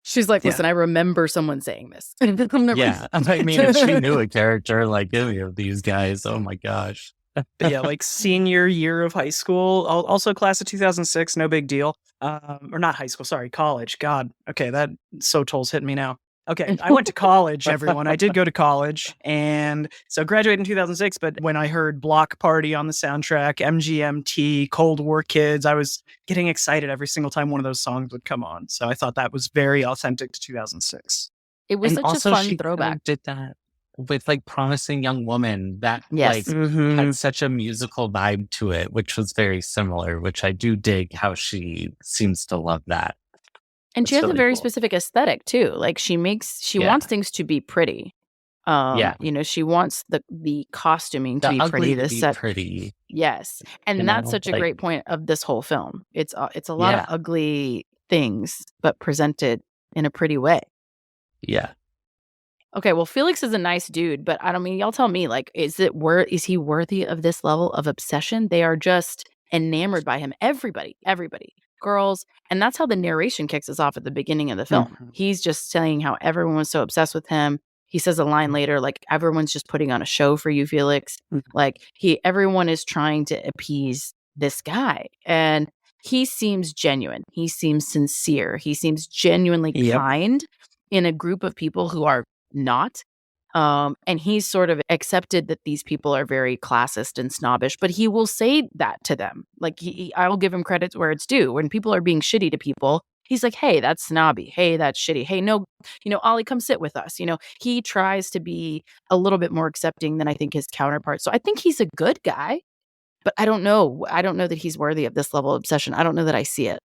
She's like, listen, I remember someone saying this. If she knew a character like any of these guys, oh my gosh. Yeah, like senior year of high school, also class of 2006, no big deal. Or not high school, sorry, college. God, okay, that Sotol's hitting me now. Okay, I went to college, everyone. I did go to college, and so graduated in 2006, but when I heard Block Party on the soundtrack, MGMT, Cold War Kids, I was getting excited every single time one of those songs would come on. So I thought that was very authentic to 2006. It was And such a also fun she kind throwback. of did that with like Promising Young Woman that like Yes. had such a musical vibe to it, which was very similar, which I do dig how she seems to love that. And she It's has a really very cool. specific aesthetic too. Like she Yeah. wants things to be pretty. Yeah. She wants the costuming to The be pretty, ugly to the be set. pretty, Yes. you And that's know? such a Like, great point of this whole film. It's a lot of yeah. ugly things, but presented in a pretty way. Yeah. Okay, well, Felix is a nice dude, but I don't mean, y'all tell me, like, is he worthy of this level of obsession? They are just enamored by him. Everybody, girls, and that's how the narration kicks us off at the beginning of the film. He's just saying how everyone was so obsessed with him. He says a line later, like, everyone's just putting on a show for you, Felix. Like, everyone is trying to appease this guy, and he seems genuine. He seems sincere. He seems genuinely Yep. kind in a group of people who are not. And he's sort of accepted that these people are very classist and snobbish, but he will say that to them. Like I will give him credit where it's due. When people are being shitty to people, he's like, "Hey, that's snobby. Hey, that's shitty. Hey, no, Ollie, come sit with us." He tries to be a little bit more accepting than I think his counterpart. So I think he's a good guy, but I don't know. I don't know that he's worthy of this level of obsession. I don't know that I see it.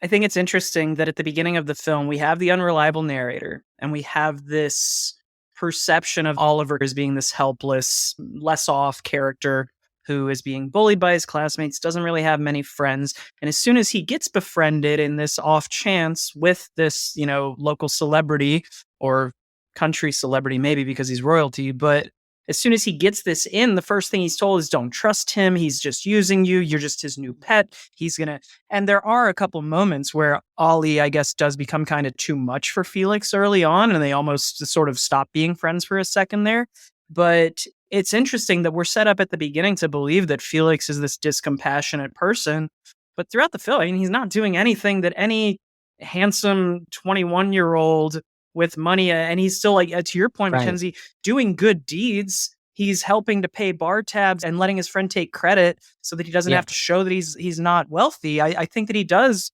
I think it's interesting that at the beginning of the film, we have the unreliable narrator and we have this perception of Oliver as being this helpless, less off character who is being bullied by his classmates, doesn't really have many friends. And as soon as he gets befriended in this off chance with this, local celebrity or country celebrity, maybe because he's royalty, but as soon as he gets this in, the first thing he's told is don't trust him. He's just using you. You're just his new pet. And there are a couple moments where Ollie, I guess, does become kind of too much for Felix early on, and they almost sort of stop being friends for a second there. But it's interesting that we're set up at the beginning to believe that Felix is this discompassionate person. But throughout the film, I mean, he's not doing anything that any handsome 21-year-old with money, and he's still, like, to your point, Right. Mackenzie, doing good deeds. He's helping to pay bar tabs and letting his friend take credit so that he doesn't have to show that he's not wealthy. I think that he doesn't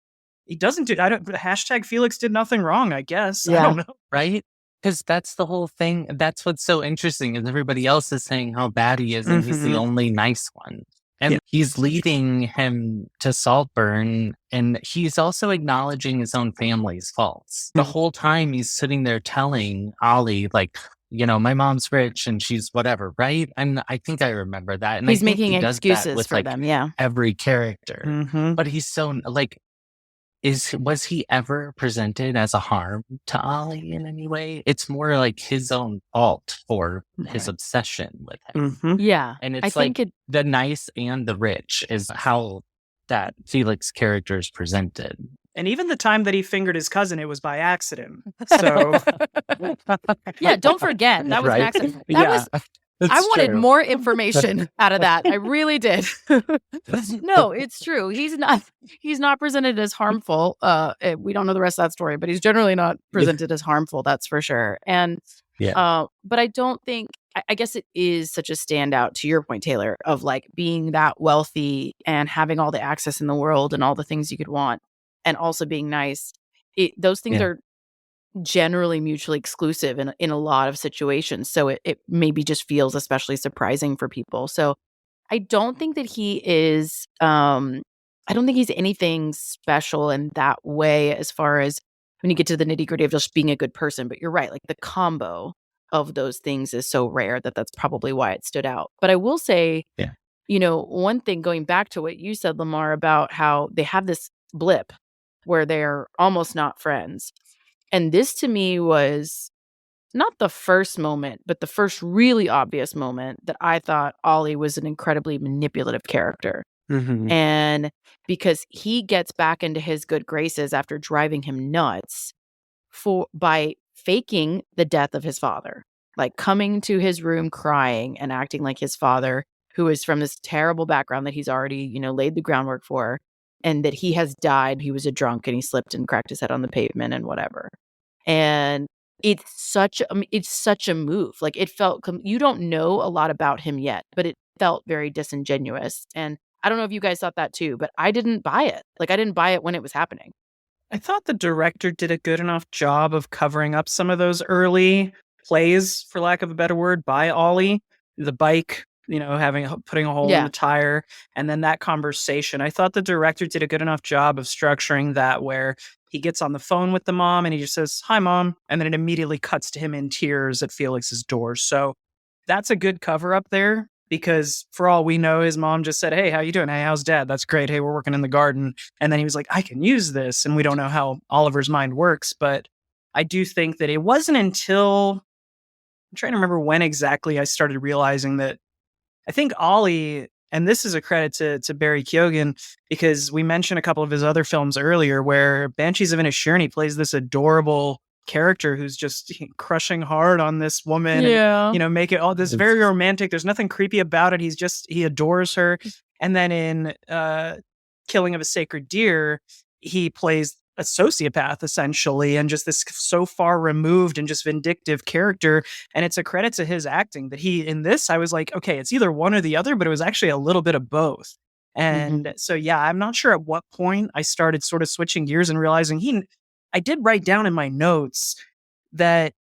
do. Hashtag Felix did nothing wrong, I guess. I don't know. Right? Because that's the whole thing. That's what's so interesting is everybody else is saying how bad he is and he's the only nice one. And he's leading him to Saltburn, and he's also acknowledging his own family's faults. The whole time he's sitting there telling Ollie, like, my mom's rich and she's whatever, right? And I think I remember that. And He's I think making he does that excuses with for like them. Yeah. every character. But he's so like, was he ever presented as a harm to Ollie in any way? It's more like his own fault for his obsession with him. Yeah. And I it's think like the nice and the rich is how that Felix character is presented. And even the time that he fingered his cousin, it was by accident. So yeah, don't forget that was an accident. I wanted more information out of that. I really did. No, it's true. He's not presented as harmful. We don't know the rest of that story, but he's generally not presented as harmful. That's for sure. And but I don't think. I guess it is such a standout to your point, Taylor, of like being that wealthy and having all the access in the world and all the things you could want, and also being nice. Those things are generally mutually exclusive in a lot of situations. So it maybe just feels especially surprising for people. So I don't think that he is, I don't think he's anything special in that way as far as when you get to the nitty gritty of just being a good person. But you're right. Like the combo of those things is so rare that that's probably why it stood out. But I will say, one thing going back to what you said, Lamar, about how they have this blip where they're almost not friends. And this to me was not the first moment, but the first really obvious moment that I thought Ollie was an incredibly manipulative character. And because he gets back into his good graces after driving him nuts by faking the death of his father, like coming to his room crying and acting like his father, who is from this terrible background that he's already, laid the groundwork for, and that he has died. He was a drunk and he slipped and cracked his head on the pavement and whatever. And it's such a move. Like it felt, you don't know a lot about him yet, but it felt very disingenuous. And I don't know if you guys thought that too, but I didn't buy it. Like I didn't buy it when it was happening. I thought the director did a good enough job of covering up some of those early plays, for lack of a better word, by Ollie. The bike, putting a hole in the tire, and then that conversation. I thought the director did a good enough job of structuring that where he gets on the phone with the mom and he just says, "Hi, Mom," and then it immediately cuts to him in tears at Felix's door. So that's a good cover up there, because for all we know, his mom just said, "Hey, how you doing? Hey, how's dad? That's great. Hey, we're working in the garden." And then he was like, "I can use this." And we don't know how Oliver's mind works, but I do think that it wasn't until I'm trying to remember when exactly I started realizing that I think Ollie, and this is a credit to Barry Keoghan, because we mentioned a couple of his other films earlier where Banshees of Inisherin, he plays this adorable character who's just crushing hard on this woman and, make it all this very romantic. There's nothing creepy about it. He adores her. And then in Killing of a Sacred Deer, he plays a sociopath essentially, and just this so far removed and just vindictive character. And it's a credit to his acting that in this, I was like, okay, it's either one or the other, but it was actually a little bit of both. And so, yeah, I'm not sure at what point I started sort of switching gears and realizing I did write down in my notes that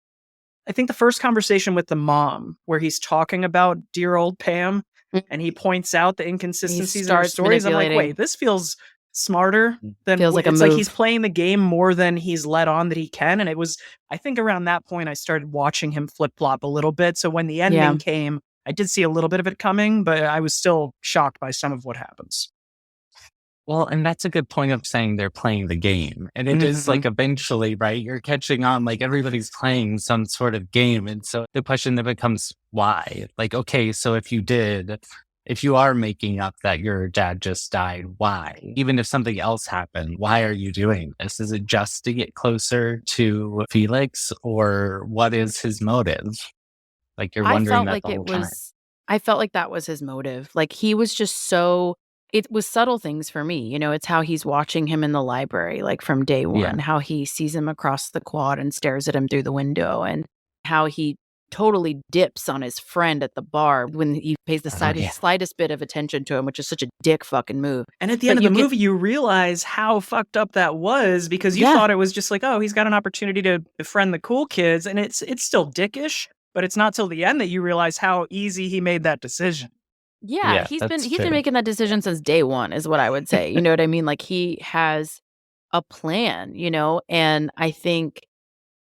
I think the first conversation with the mom, where he's talking about dear old Pam, and he points out the inconsistencies in her stories. I'm like, wait, this feels smarter than Feels like a it's move. like he's playing the game more than he's let on that he can. And it was, I think around that point, I started watching him flip flop a little bit. So when the ending came, I did see a little bit of it coming, but I was still shocked by some of what happens. Well, and that's a good point of saying they're playing the game. And it is like eventually, right? You're catching on, like everybody's playing some sort of game. And so the question then becomes why? Like, okay, so if you are making up that your dad just died, why? Even if something else happened, why are you doing this? Is it just to get closer to Felix, or what is his motive? Like you're wondering that the whole time. I felt like that was his motive. Like he was just it was subtle things for me. It's how he's watching him in the library, like from day one, how he sees him across the quad and stares at him through the window, and how he totally dips on his friend at the bar when he pays the slightest bit of attention to him, which is such a dick fucking move. And at the end of the movie, you realize how fucked up that was, because you thought it was just like, oh, he's got an opportunity to befriend the cool kids, and it's still dickish, but it's not till the end that you realize how easy he made that decision. Yeah, he's been making that decision since day one, is what I would say. You know what I mean? Like he has a plan, and I think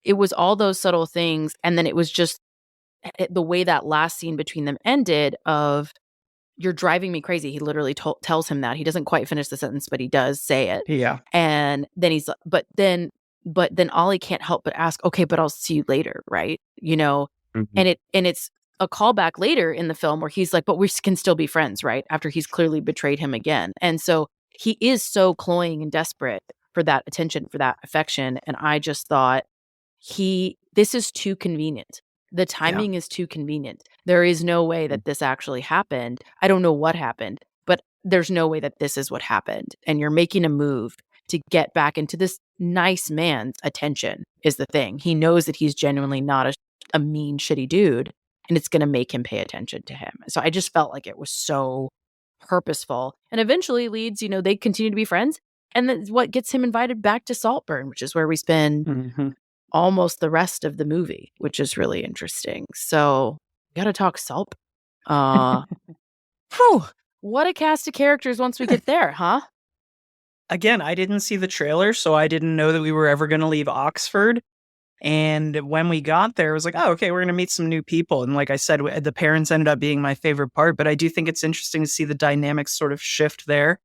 it was all those subtle things, and then it was just the way that last scene between them ended of, "You're driving me crazy." He literally tells him that. He doesn't quite finish the sentence, but he does say it. Yeah. And then but then Ollie can't help but ask, "Okay, but I'll see you later," right? And it's a callback later in the film where he's like, "But we can still be friends," right? After he's clearly betrayed him again. And so he is so cloying and desperate for that attention, for that affection. And I just thought this is too convenient. The timing is too convenient. There is no way that this actually happened. I don't know what happened, but there's no way that this is what happened. And you're making a move to get back into this nice man's attention is the thing. He knows that he's genuinely not a mean, shitty dude, and it's going to make him pay attention to him. So I just felt like it was so purposeful, and eventually leads, they continue to be friends. And that's what gets him invited back to Saltburn, which is where we spend almost the rest of the movie, which is really interesting. So we got to talk Saltburn. What a cast of characters once we get there, huh? Again, I didn't see the trailer, so I didn't know that we were ever going to leave Oxford. And when we got there, it was like, oh, okay, we're going to meet some new people. And like I said, the parents ended up being my favorite part, but I do think it's interesting to see the dynamics sort of shift there.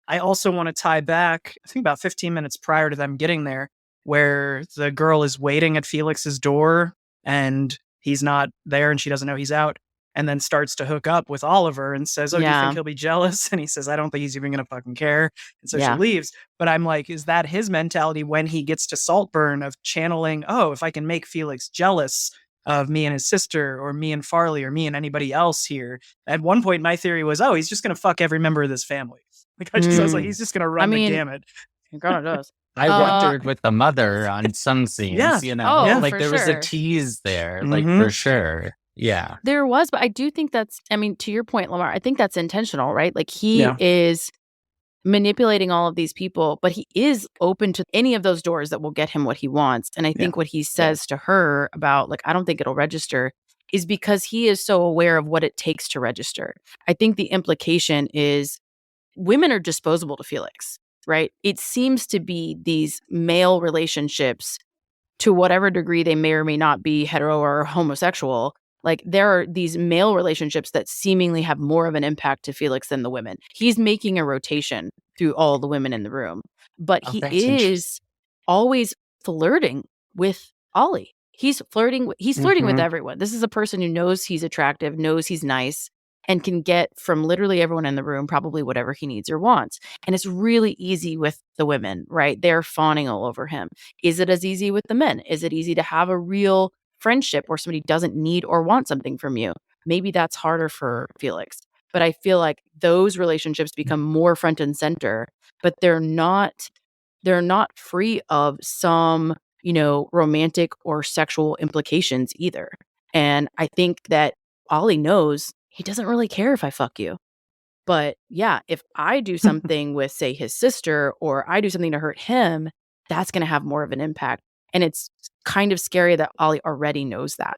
I also want to tie back, I think about 15 minutes prior to them getting there, where the girl is waiting at Felix's door and he's not there and she doesn't know he's out, and then starts to hook up with Oliver and says, "Oh, do you think he'll be jealous?" And he says, "I don't think he's even going to fucking care." And so she leaves. But I'm like, is that his mentality when he gets to Saltburn of channeling, oh, if I can make Felix jealous of me and his sister, or me and Farley, or me and anybody else here? At one point, my theory was, oh, he's just going to fuck every member of this family. Like I was like, he's just going to run the gamut. He kind of does. I wondered with the mother on some scenes, like there was a tease there, like for sure. Yeah. There was, but I do think to your point, Lamar, I think that's intentional, right? Like he is manipulating all of these people, but he is open to any of those doors that will get him what he wants. And I Yeah. think what he says to her about, like, I don't think it'll register, is because he is so aware of what it takes to register. I think the implication is women are disposable to Felix, right? It seems to be these male relationships, to whatever degree they may or may not be hetero or homosexual. Like, there are these male relationships that seemingly have more of an impact to Felix than the women. He's making a rotation through all the women in the room, but Oh, he that's interesting. is always flirting with Ollie. He's flirting with everyone. This is a person who knows he's attractive, knows he's nice, and can get from literally everyone in the room probably whatever he needs or wants. And it's really easy with the women, right? They're fawning all over him. Is it as easy with the men? Is it easy to have a real friendship where somebody doesn't need or want something from you? Maybe that's harder for Felix. But I feel like those relationships become more front and center, but they're not free of some, romantic or sexual implications either. And I think that Ollie knows he doesn't really care if I fuck you. But yeah, if I do something with, say, his sister, or I do something to hurt him, that's going to have more of an impact. And it's kind of scary that Ollie already knows that.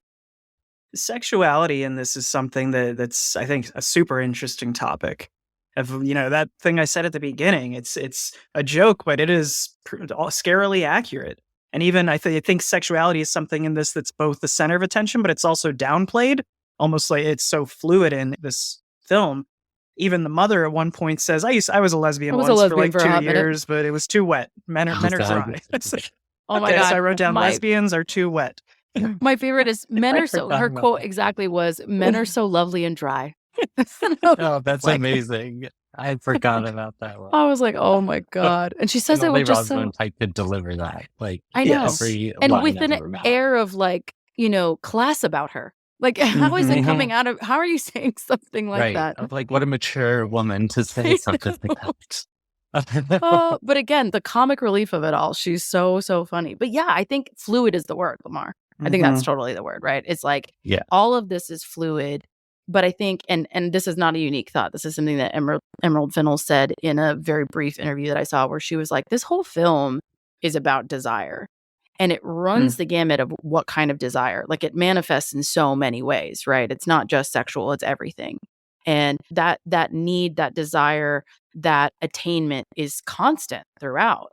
Sexuality in this is something that's I think a super interesting topic. Of that thing I said at the beginning, it's a joke, but it is scarily accurate. And even I think sexuality is something in this that's both the center of attention, but it's also downplayed, almost like it's so fluid in this film. Even the mother at one point says, I was a lesbian I was a once for lesbian like for a 2 hot minute." years, but it was too wet. Men Oh, are God. dry. Oh my Okay, God. so I wrote down my, lesbians are too wet. my favorite is men I are so, forgot her about quote that. exactly was, men are so lovely and dry. Oh, that's Like- amazing. I forgot about that one. I was like, oh my God. And she says And it only with just so, Rosamund Pike could deliver that. Like, I know. Yes. every And line with out an of her mouth. air of, like, class about her. Like, how is it Mhm. coming out of, how are you saying something like Right. that? Of, like, what a mature woman to say something like that. But again, the comic relief of it all, she's so, so funny. But yeah, I think fluid is the word, Lamar. I think that's totally the word, right? It's like, Yeah. all of this is fluid. But I think, and this is not a unique thought. This is something that Emerald Fennell said in a very brief interview that I saw, where she was like, this whole film is about desire. And it runs the gamut of what kind of desire. Like, it manifests in so many ways, right? It's not just sexual, it's everything. And that need, that desire, that attainment is constant throughout.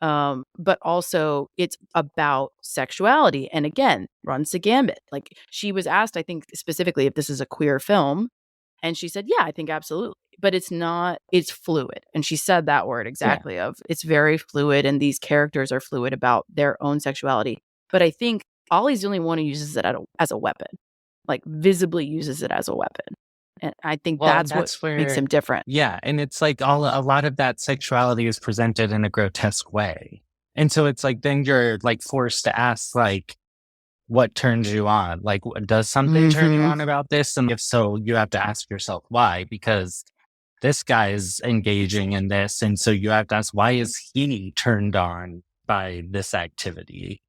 But also it's about sexuality. And again, runs the gambit. Like, she was asked, I think specifically, if this is a queer film. And she said, yeah, I think absolutely. But it's not, it's fluid. And she said that word exactly, of it's very fluid, and these characters are fluid about their own sexuality. But I think Ollie's the only one who uses it as a weapon, like visibly uses it as a weapon. And I think Well, that's what that's where- makes him different. Yeah, and it's like a lot of that sexuality is presented in a grotesque way. And so it's like, then you're like forced to ask, like, what turns you on? Like, does something turn you on about this? And if so, you have to ask yourself why, because this guy is engaging in this. And so you have to ask, why is he turned on by this activity?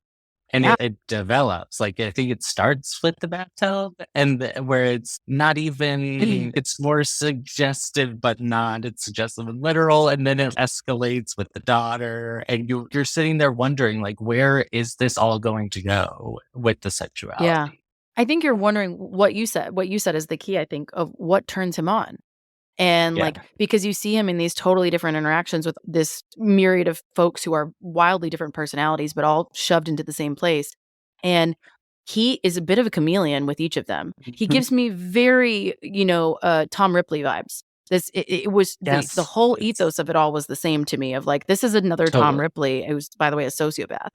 And Yeah. it develops. Like, I think it starts with the bathtub, and where it's not even, it's more suggestive, but not. It's suggestive and literal. And then it escalates with the daughter. And you're sitting there wondering, like, where is this all going to go with the sexuality? Yeah. I think you're wondering what you said. What you said is the key, I think, of what turns him on. And Yeah. like, because you see him in these totally different interactions with this myriad of folks who are wildly different personalities, but all shoved into the same place. And he is a bit of a chameleon with each of them. He gives me very, Tom Ripley vibes. It was Yes. the whole ethos of it all was the same to me, of like, this is another Tom Totally. Ripley, who's, by the way, a sociopath.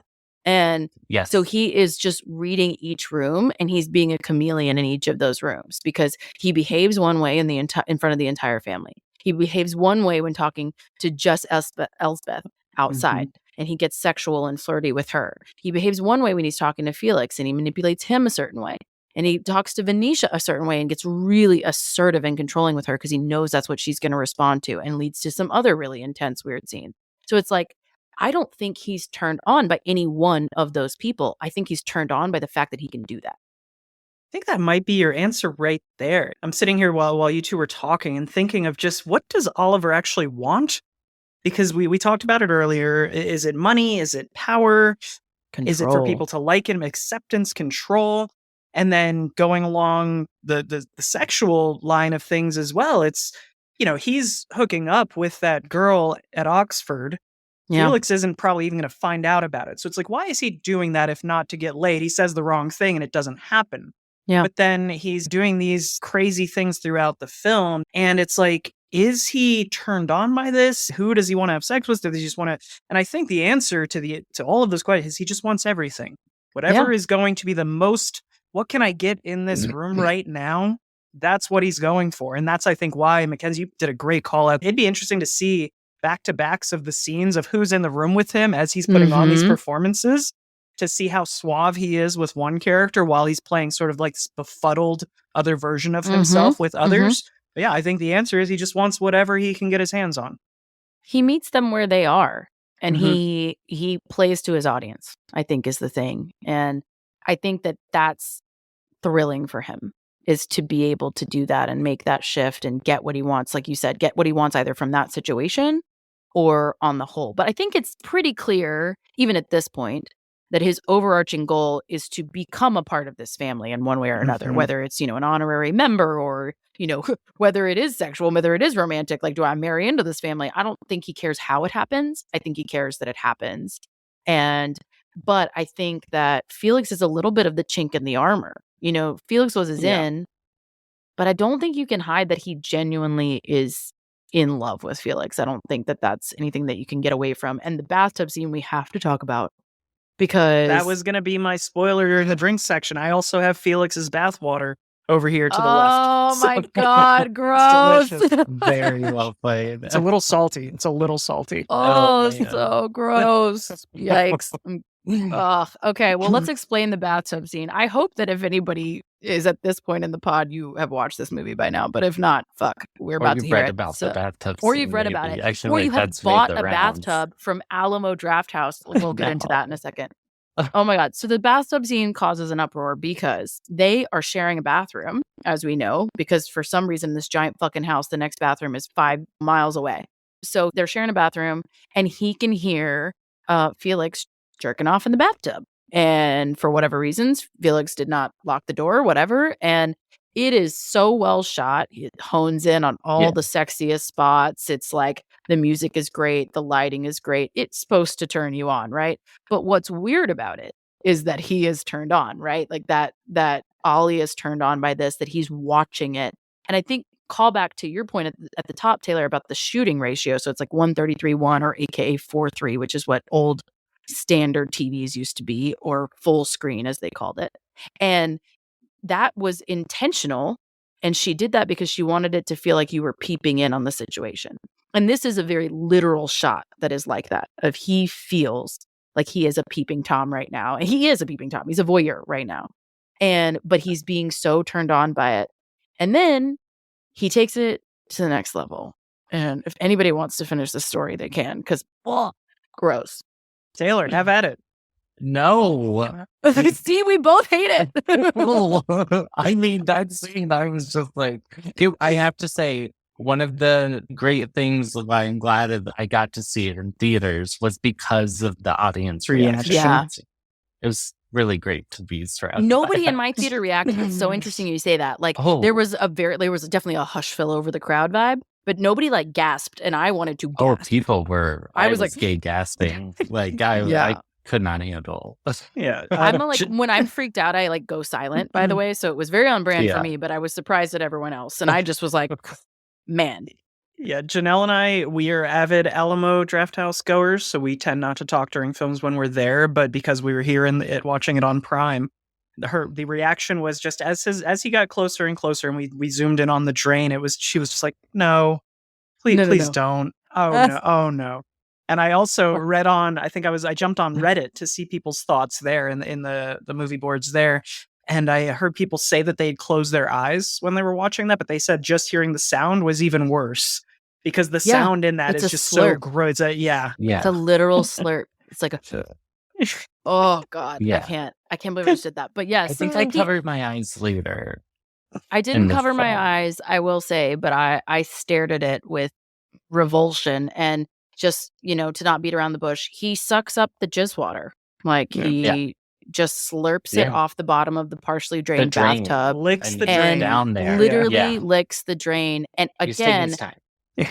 And Yes. so he is just reading each room, and he's being a chameleon in each of those rooms, because he behaves one way in front of the entire family. He behaves one way when talking to just Elsbeth outside, and he gets sexual and flirty with her. He behaves one way when he's talking to Felix, and he manipulates him a certain way. And he talks to Venetia a certain way and gets really assertive and controlling with her, because he knows that's what she's going to respond to, and leads to some other really intense, weird scene. So it's like, I don't think he's turned on by any one of those people. I think he's turned on by the fact that he can do that. I think that might be your answer right there. I'm sitting here while you two were talking and thinking of just, what does Oliver actually want because we talked about it earlier. Is it money? Is it power? Is it for people to like him? Acceptance, control, and then going along the sexual line of things as well. It's, he's hooking up with that girl at Oxford. Yeah. Felix isn't probably even going to find out about it. So it's like, why is he doing that if not to get laid? He says the wrong thing and it doesn't happen. Yeah. But then he's doing these crazy things throughout the film. And it's like, is he turned on by this? Who does he want to have sex with? Does he just want to? And I think the answer to all of those questions is he just wants everything. Whatever is going to be the most, what can I get in this room right now? That's what he's going for. And that's, I think, why Mackenzie did a great call out. It'd be interesting to see back-to-backs of the scenes of who's in the room with him as he's putting on these performances, to see how suave he is with one character while he's playing sort of like this befuddled other version of himself with others. But yeah, I think the answer is he just wants whatever he can get his hands on. He meets them where they are, and he plays to his audience, I think, is the thing. And I think that that's thrilling for him, is to be able to do that and make that shift and get what he wants. Like you said, get what he wants either from that situation or on the whole. But I think it's pretty clear, even at this point, that his overarching goal is to become a part of this family in one way or another, whether it's, an honorary member or, whether it is sexual, whether it is romantic. Like, do I marry into this family? I don't think he cares how it happens. I think he cares that it happens. But I think that Felix is a little bit of the chink in the armor. Felix was his in, but I don't think you can hide that he genuinely is in love with Felix. I don't think that that's anything that you can get away from. And the bathtub scene we have to talk about, because that was going to be my spoiler in the drink section. I also have Felix's bathwater over here to the left. Oh my God, gross. Very well played. It's a little salty. Oh, so gross. Yikes. Ugh. Okay, well, let's explain the bathtub scene. I hope that if anybody is at this point in the pod, you have watched this movie by now. But if not, fuck, we're about to hear it. About the bathtub or scene, you've read maybe. about it. Actually, or you have that's made bought the a rounds. bathtub from Alamo Draft House. We'll get into that in a second. Oh my God. So the bathtub scene causes an uproar because they are sharing a bathroom, as we know, because for some reason, this giant fucking house, the next bathroom is 5 miles away. So they're sharing a bathroom and he can hear Felix jerking off in the bathtub. And for whatever reasons, Felix did not lock the door or whatever. And it is so well shot. It hones in on all the sexiest spots. It's like the music is great. The lighting is great. It's supposed to turn you on, right? But what's weird about it is that he is turned on, right? Like that Ollie is turned on by this, that he's watching it. And I think call back to your point at the top, Taylor, about the shooting ratio. So it's like 1:33:1 or AKA 4:3, which is what old standard TVs used to be, or full screen as they called it. And that was intentional. And she did that because she wanted it to feel like you were peeping in on the situation. And this is a very literal shot that is like that, of he feels like he is a peeping Tom right now. And he is a peeping Tom. He's a voyeur right now. But he's being so turned on by it. And then he takes it to the next level. And if anybody wants to finish the story, they can, because gross. Taylor, have at it. No. See, we both hate it. I mean, that scene, I was just like, I have to say, one of the great things that I'm glad that I got to see it in theaters was because of the audience reaction. Yeah. It was really great to be surrounded. Nobody in my theater reacted. It's so interesting you say that. Like, there was definitely a hush fill over the crowd vibe, but nobody like gasped, and I wanted to gasp. Oh, people were. I was like gay gasping. Like I could not handle. Yeah, I'm like, when I'm freaked out, I like go silent. By the way, so it was very on brand for me, but I was surprised at everyone else, and I just was like, man. Yeah, Janelle and I, we are avid Alamo Draft House goers, so we tend not to talk during films when we're there. But because we were here watching it on Prime, the reaction was just as he got closer and closer, and we zoomed in on the drain. She was just like, no, please don't. Oh no. And I also read on. I jumped on Reddit to see people's thoughts there in the movie boards there. And I heard people say that they'd close their eyes when they were watching that, but they said just hearing the sound was even worse because the sound in that is just so gross. It's a literal slurp. It's like a. Oh God, I can't believe I just did that. But yes, I think I covered my eyes later. I didn't cover my eyes, I will say, but I stared at it with revulsion. And just, to not beat around the bush, he sucks up the jizz water. Like he just slurps it off the bottom of the partially drained drain. bathtub Licks the and drain. down there. literally licks the drain. And He's taking again, his time.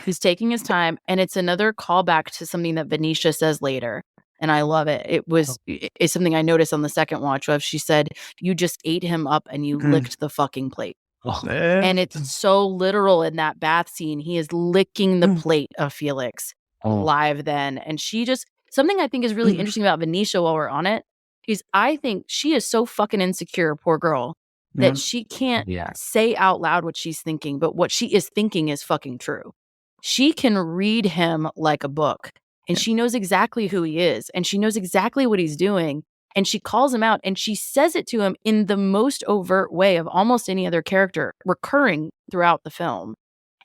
he's taking his time. And it's another callback to something that Venetia says later. And I love it. It's something I noticed on the second watch of she said, you just ate him up and you licked the fucking plate. And it's so literal in that bath scene. He is licking the plate of Felix live then. And she just, something I think is really interesting about Venetia while we're on it is I think she is so fucking insecure, poor girl, that she can't say out loud what she's thinking, but what she is thinking is fucking true. She can read him like a book and she knows exactly who he is and she knows exactly what he's doing. And she calls him out and she says it to him in the most overt way of almost any other character, recurring throughout the film.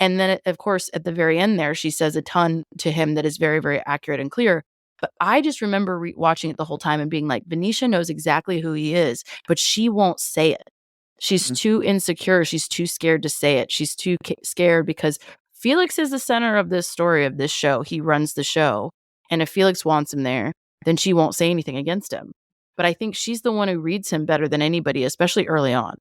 And then, of course, at the very end there, she says a ton to him that is very, very accurate and clear. But I just remember watching it the whole time and being like, Venetia knows exactly who he is, but she won't say it. She's too insecure. She's too scared to say it. She's too scared because Felix is the center of this story, of this show. He runs the show. And if Felix wants him there, then she won't say anything against him. But I think she's the one who reads him better than anybody, especially early on.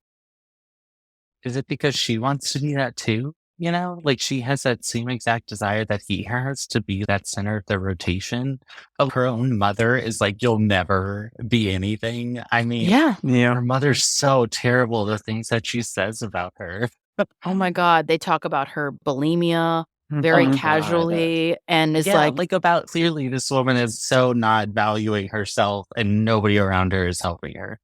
Is it because she wants to be that too? Like she has that same exact desire that he has to be that center of the rotation of her own mother is like, you'll never be anything. I mean, her mother's so terrible, the things that she says about her. Oh my God. They talk about her bulimia very casually and is like about clearly this woman is so not valuing herself and nobody around her is helping her.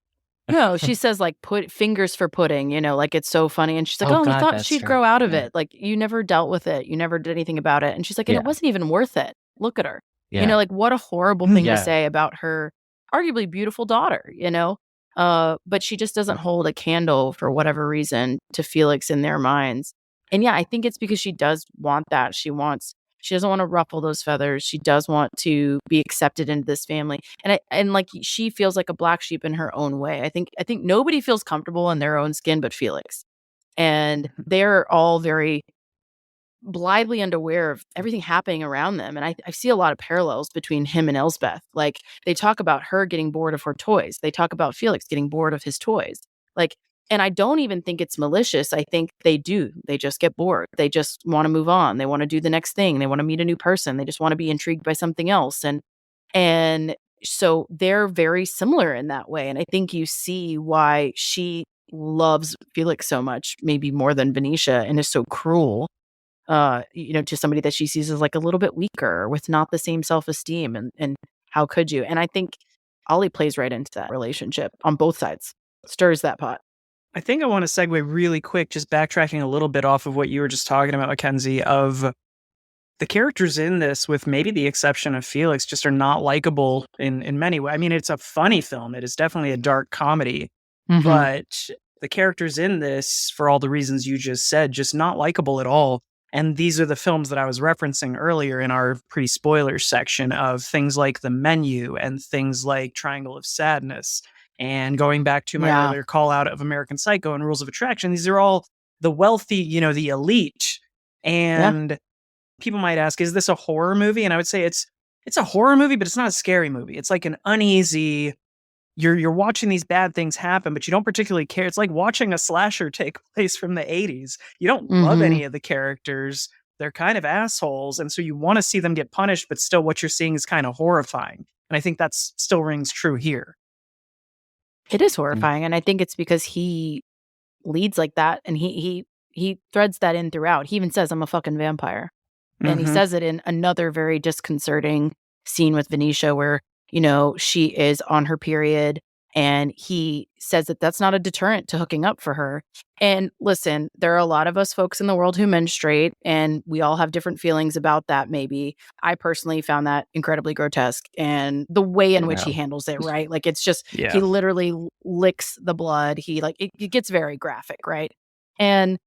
No, she says like put fingers for pudding, like it's so funny. And she's like, oh, I thought she'd grow out of it. Like you never dealt with it. You never did anything about it. And she's like, and it wasn't even worth it. Look at her. Like what a horrible thing to say about her arguably beautiful daughter, but she just doesn't hold a candle for whatever reason to Felix in their minds. And I think it's because she does want that. She doesn't want to ruffle those feathers. She does want to be accepted into this family. And like she feels like a black sheep in her own way. I think nobody feels comfortable in their own skin but Felix. And they're all very blithely unaware of everything happening around them. And I see a lot of parallels between him and Elsbeth. Like they talk about her getting bored of her toys. They talk about Felix getting bored of his toys. Like, and I don't even think it's malicious. I think they do. They just get bored. They just want to move on. They want to do the next thing. They want to meet a new person. They just want to be intrigued by something else. And so they're very similar in that way. And I think you see why she loves Felix so much, maybe more than Venetia, and is so cruel, to somebody that she sees as like a little bit weaker with not the same self-esteem. And how could you? And I think Ollie plays right into that relationship on both sides, stirs that pot. I think I want to segue really quick, just backtracking a little bit off of what you were just talking about, Mackenzie, of the characters in this, with maybe the exception of Felix, just are not likable in many ways. I mean, it's a funny film. It is definitely a dark comedy, but the characters in this, for all the reasons you just said, just not likable at all. And these are the films that I was referencing earlier in our pre-spoilers section of things like The Menu and things like Triangle of Sadness. And going back to my earlier call out of American Psycho and Rules of Attraction, these are all the wealthy, the elite. And people might ask, is this a horror movie? And I would say it's a horror movie, but it's not a scary movie. It's like an uneasy, you're watching these bad things happen, but you don't particularly care. It's like watching a slasher take place from the 80s. You don't love any of the characters. They're kind of assholes. And so you want to see them get punished, but still what you're seeing is kind of horrifying. And I think that still rings true here. It is horrifying. And I think it's because he leads like that. And he threads that in throughout. He even says, I'm a fucking vampire. And he says it in another very disconcerting scene with Venetia where, she is on her period and he says that that's not a deterrent to hooking up for her. And listen, there are a lot of us folks in the world who menstruate and we all have different feelings about that. Maybe I personally found that incredibly grotesque and the way in which he handles it, right? Like it's just, he literally licks the blood. He it gets very graphic, right? And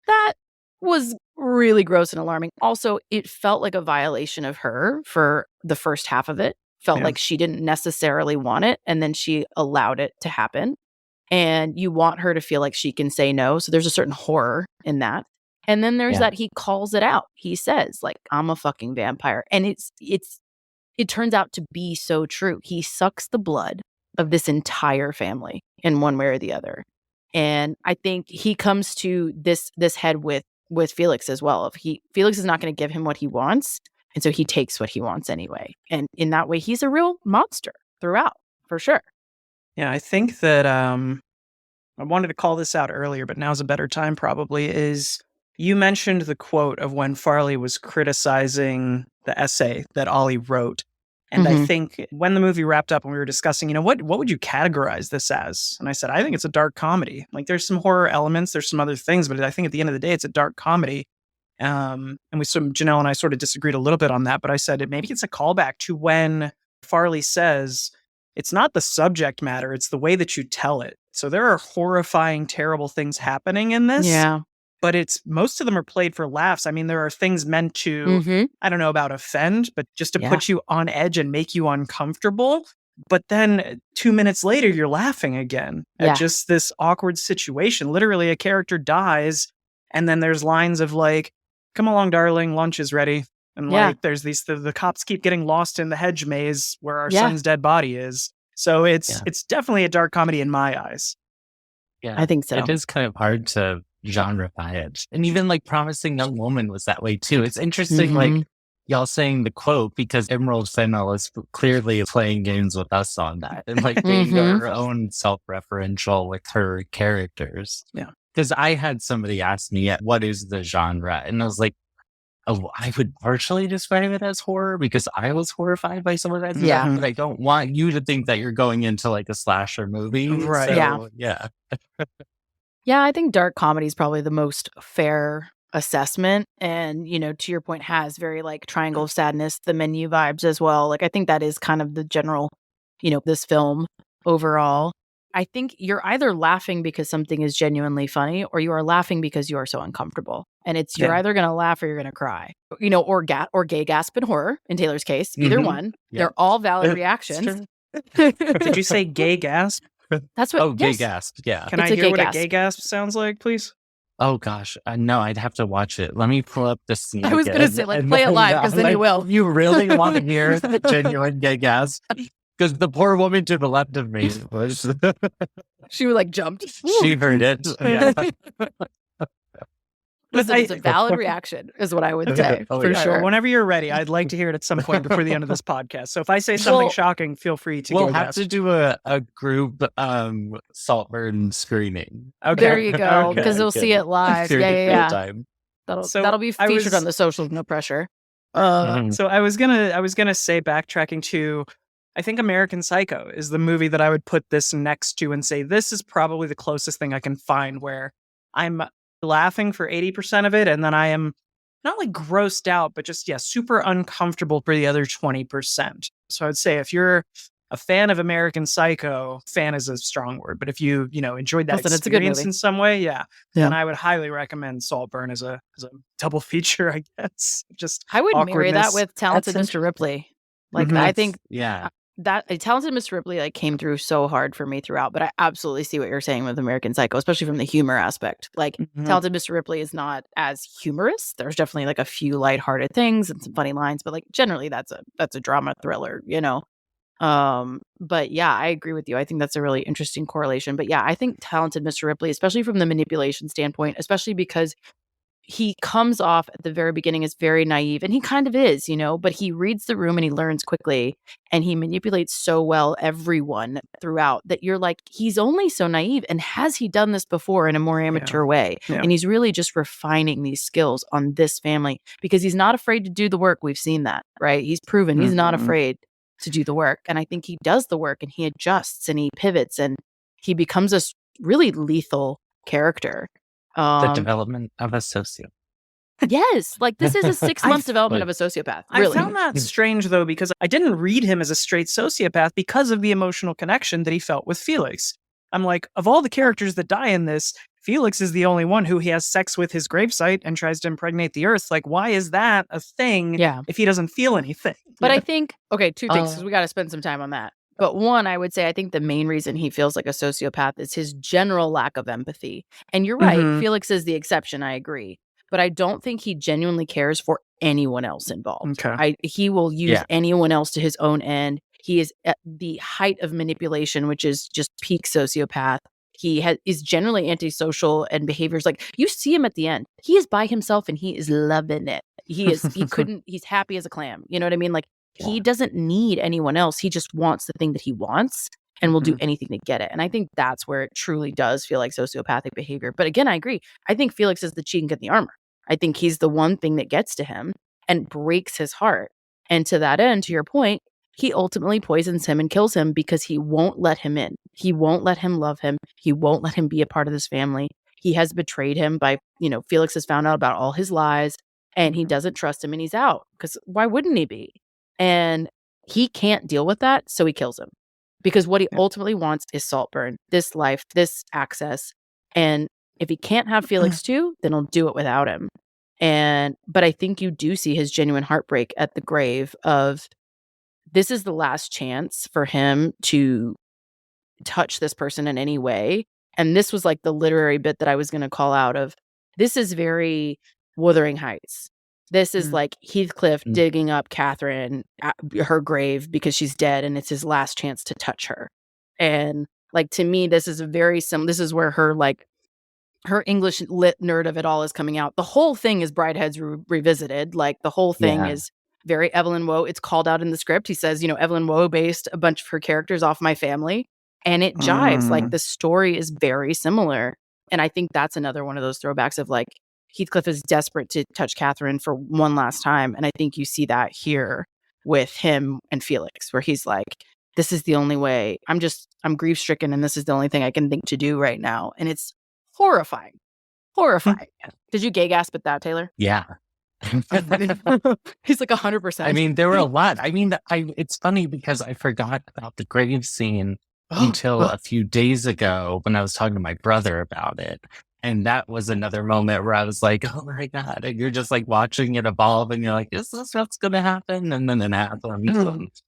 that was really gross and alarming. Also, it felt like a violation of her for the first half of it. Felt like she didn't necessarily want it, and then she allowed it to happen. And you want her to feel like she can say no. So there's a certain horror in that. And then there's Yeah. that he calls it out. He says, like, I'm a fucking vampire. And it turns out to be so true. He sucks the blood of this entire family in one way or the other. And I think he comes to this head with Felix as well. Felix is not going to give him what he wants, and so he takes what he wants anyway. And in that way, he's a real monster throughout, for sure. Yeah, I think that I wanted to call this out earlier, but now's a better time probably, is you mentioned the quote of when Farley was criticizing the essay that Ollie wrote. And I think when the movie wrapped up and we were discussing, what would you categorize this as? And I said, I think it's a dark comedy. Like there's some horror elements, there's some other things, but I think at the end of the day, it's a dark comedy. And Janelle and I sort of disagreed a little bit on that, but I said maybe it's a callback to when Farley says, it's not the subject matter, it's the way that you tell it. So there are horrifying, terrible things happening in this. Yeah. But most of them are played for laughs. I mean, there are things meant to, I don't know about offend, but just to put you on edge and make you uncomfortable. But then 2 minutes later, you're laughing again at just this awkward situation. Literally, a character dies, and then there's lines of like, come along, darling, lunch is ready. And like, there's the cops keep getting lost in the hedge maze where our son's dead body is. So it's definitely a dark comedy in my eyes. Yeah, I think so. It is kind of hard to genreify it. And even like Promising Young Woman was that way too. It's interesting, like y'all saying the quote, because Emerald Fennell is clearly playing games with us on that and like being her own self-referential with her characters. Yeah. Because I had somebody ask me, what is the genre? And I was like, oh, I would partially describe it as horror because I was horrified by some of that stuff, but I don't want you to think that you're going into like a slasher movie. Right. So, yeah. Yeah, I think dark comedy is probably the most fair assessment. And, to your point, has very like Triangle of Sadness, the Menu vibes as well. Like, I think that is kind of the general, this film overall. I think you're either laughing because something is genuinely funny or you are laughing because you are so uncomfortable. And you're either going to laugh or you're going to cry, or gay gasp in horror in Taylor's case, either one. Yeah. They're all valid reactions. Did you say gay gasp? That's what. Gay gasp. Yeah. Can I hear what a gay gasp sounds like, please? Oh gosh, no, I'd have to watch it. Let me pull up the scene. I was going to say, play it live because then you will. You really want to hear the genuine gay gasp? Because the poor woman to the left of me was. She like jumped. She heard it. Yeah. Listen, it's a valid reaction, is what I would say, for sure. Whenever you're ready, I'd like to hear it at some point before the end of this podcast. So if I say something shocking, feel free to. We'll have to do a group Saltburn screening. Okay. There you go, because they'll see it live. Yeah. That'll be featured on the socials. No pressure. So I was gonna say, backtracking to, I think American Psycho is the movie that I would put this next to and say this is probably the closest thing I can find where I'm laughing for 80% of it, and then I am not like grossed out, but just super uncomfortable for the other 20%. So I'd say if you're a fan of American Psycho, fan is a strong word, but if you enjoyed that experience in some way, then I would highly recommend Saltburn as a double feature, I guess. Just I would marry that with Talented Mr. Ripley. Like I think that Talented Mr. Ripley like came through so hard for me throughout, but I absolutely see what you're saying with American Psycho, especially from the humor aspect. Like Talented Mr. Ripley is not as humorous. There's definitely like a few lighthearted things and some funny lines, but like generally that's a drama thriller, But yeah, I agree with you. I think that's a really interesting correlation. But yeah, I think Talented Mr. Ripley, especially from the manipulation standpoint, especially because he comes off at the very beginning as very naive, and he kind of is, but he reads the room and he learns quickly, and he manipulates so well everyone throughout that you're like, he's only so naive, and has he done this before in a more amateur way? And he's really just refining these skills on this family because he's not afraid to do the work. We've seen that, right? He's proven he's not afraid to do the work, and I think he does the work, and he adjusts and he pivots, and he becomes this really lethal character. The development of a sociopath. Yes, like this is a 6-month development of a sociopath. Really. I found that strange though, because I didn't read him as a straight sociopath because of the emotional connection that he felt with Felix. I'm like, of all the characters that die in this, Felix is the only one who he has sex with his gravesite and tries to impregnate the earth. Like, why is that a thing if he doesn't feel anything? But I think, two things, because we got to spend some time on that. But one, I would say, I think the main reason he feels like a sociopath is his general lack of empathy. And you're right, Felix is the exception, I agree. but I don't think he genuinely cares for anyone else involved. Okay. He will use anyone else to his own end. He is at the height of manipulation, which is just peak sociopath. He is generally antisocial and behaviors like you see him at the end. He is by himself and he is loving it. He's happy as a clam. You know what I mean? Like he doesn't need anyone else. He just wants the thing that he wants and will do anything to get it. And I think that's where it truly does feel like sociopathic behavior. But again, I agree. I think Felix is the chink in the armor. I think he's the one thing that gets to him and breaks his heart. And to that end, to your point, he ultimately poisons him and kills him because he won't let him in. He won't let him love him. He won't let him be a part of this family. He has betrayed him by, Felix has found out about all his lies and he doesn't trust him and he's out because why wouldn't he be? And he can't deal with that. So he kills him because what he ultimately wants is Saltburn, this life, this access. And if he can't have Felix too, then he'll do it without him. But I think you do see his genuine heartbreak at the grave of this is the last chance for him to touch this person in any way. And this was like the literary bit that I was going to call out of this is very Wuthering Heights. This is like Heathcliff digging up Catherine at her grave because she's dead and it's his last chance to touch her. And like to me, this is this is where her English lit nerd of it all is coming out. The whole thing is Brideheads revisited. Like the whole thing is very Evelyn Waugh. It's called out in the script. He says, Evelyn Waugh based a bunch of her characters off my family. And it jives. Like the story is very similar. And I think that's another one of those throwbacks of like Heathcliff is desperate to touch Catherine for one last time. And I think you see that here with him and Felix, where he's like, this is the only way. I'm grief stricken and this is the only thing I can think to do right now. And it's horrifying. Did you gay gasp at that, Taylor? Yeah. He's like 100%. I mean, there were a lot. I mean, it's funny because I forgot about the grave scene until a few days ago when I was talking to my brother about it. And that was another moment where I was like, oh my God. And you're just like watching it evolve and you're like, is this what's going to happen? And then it happens.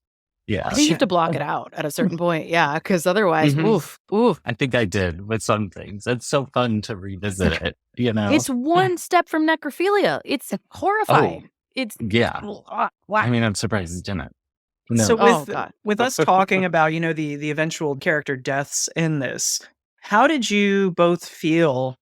Yeah. I think you have to block it out at a certain point. Yeah. Because otherwise, oof. I think I did with some things. It's so fun to revisit it, It's one step from necrophilia. It's horrifying. I mean, I'm surprised it didn't. No. So with us talking about, the eventual character deaths in this, how did you both feel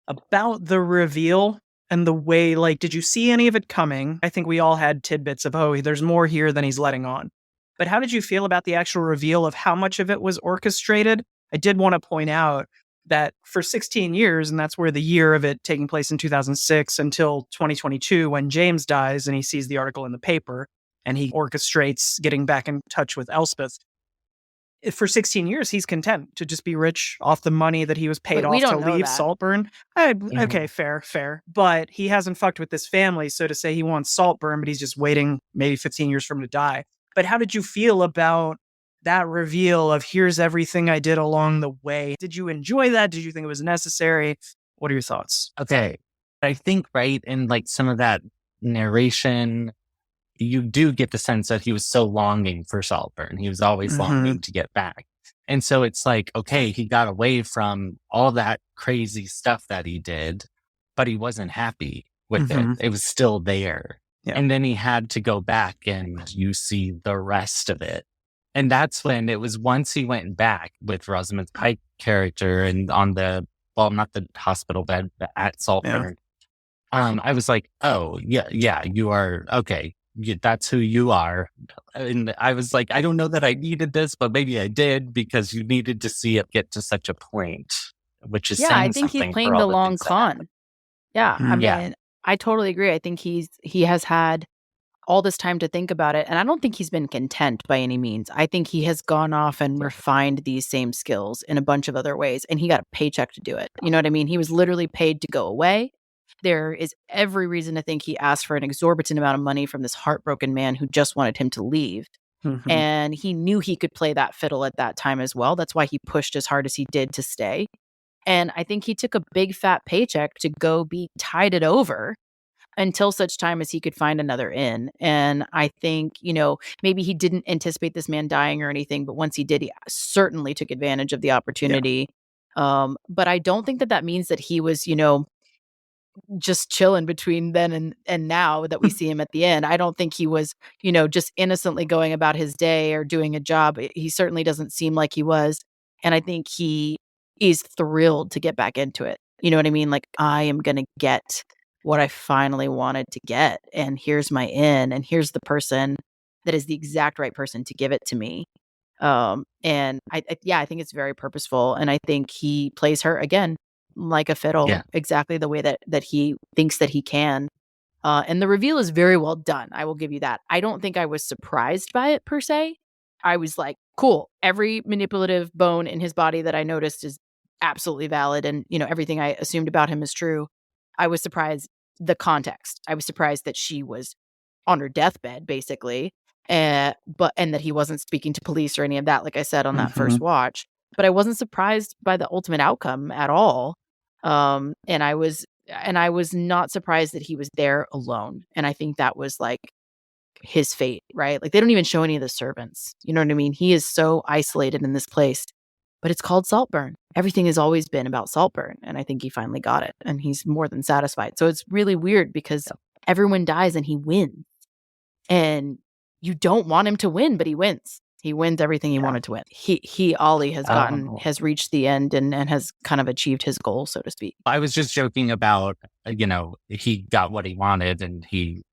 about the reveal and the way, like, did you see any of it coming? I think we all had tidbits of, there's more here than he's letting on. But how did you feel about the actual reveal of how much of it was orchestrated? I did want to point out that for 16 years, and that's where the year of it taking place in 2006 until 2022, when James dies and he sees the article in the paper and he orchestrates getting back in touch with Elspeth. For 16 years, he's content to just be rich off the money that he was paid off to leave Saltburn. Okay, fair. But he hasn't fucked with this family. So to say he wants Saltburn, but he's just waiting maybe 15 years for him to die. But how did you feel about that reveal of here's everything I did along the way? Did you enjoy that? Did you think it was necessary? What are your thoughts? Okay. I think, right, in like some of that narration, you do get the sense that he was so longing for Saltburn. He was always longing to get back. And so it's like, okay, he got away from all that crazy stuff that he did, but he wasn't happy with it. It was still there. Yeah. And then he had to go back and you see the rest of it. And that's when it was once he went back with Rosamund Pike character and not the hospital bed, but at Saltburn. Yeah. I was like, oh, yeah, you are, okay. That's who you are. And I was like, I don't know that I needed this, but maybe I did because you needed to see it get to such a point, which is I think he's playing the long con. Yeah. I mean, I totally agree. I think he has had all this time to think about it. And I don't think he's been content by any means. I think he has gone off and refined these same skills in a bunch of other ways. And he got a paycheck to do it. You know what I mean? He was literally paid to go away. There is every reason to think he asked for an exorbitant amount of money from this heartbroken man who just wanted him to leave. And he knew he could play that fiddle at that time as well. That's why he pushed as hard as he did to stay. And I think he took a big fat paycheck to go be tided over until such time as he could find another inn. And I think, maybe he didn't anticipate this man dying or anything, but once he did, he certainly took advantage of the opportunity. But I don't think that means that he was, just chilling between then and now that we see him at the end. I don't think he was, just innocently going about his day or doing a job. He certainly doesn't seem like he was. And I think he's thrilled to get back into it. You know what I mean? Like, I am going to get what I finally wanted to get. And here's my in. And here's the person that is the exact right person to give it to me. And I think it's very purposeful. And I think he plays her again like a fiddle, Yeah. exactly the way that he thinks that he can. And the reveal is very well done. I will give you that. I don't think I was surprised by it per se. I was like, cool. Every manipulative bone in his body that I noticed is absolutely valid. And, everything I assumed about him is true. I was surprised the context. I was surprised that she was on her deathbed, basically. And that he wasn't speaking to police or any of that, like I said on that first watch. But I wasn't surprised by the ultimate outcome at all. And I was not surprised that he was there alone. And I think that was like his fate, right? Like, they don't even show any of the servants. You know what I mean? He is so isolated in this place, but it's called Saltburn. Everything has always been about Saltburn. And I think he finally got it, and he's more than satisfied. So it's really weird because everyone dies and he wins. And you don't want him to win, but he wins. He wins everything he wanted to win. Ollie has reached the end and has kind of achieved his goal, so to speak. I was just joking about, he got what he wanted and he,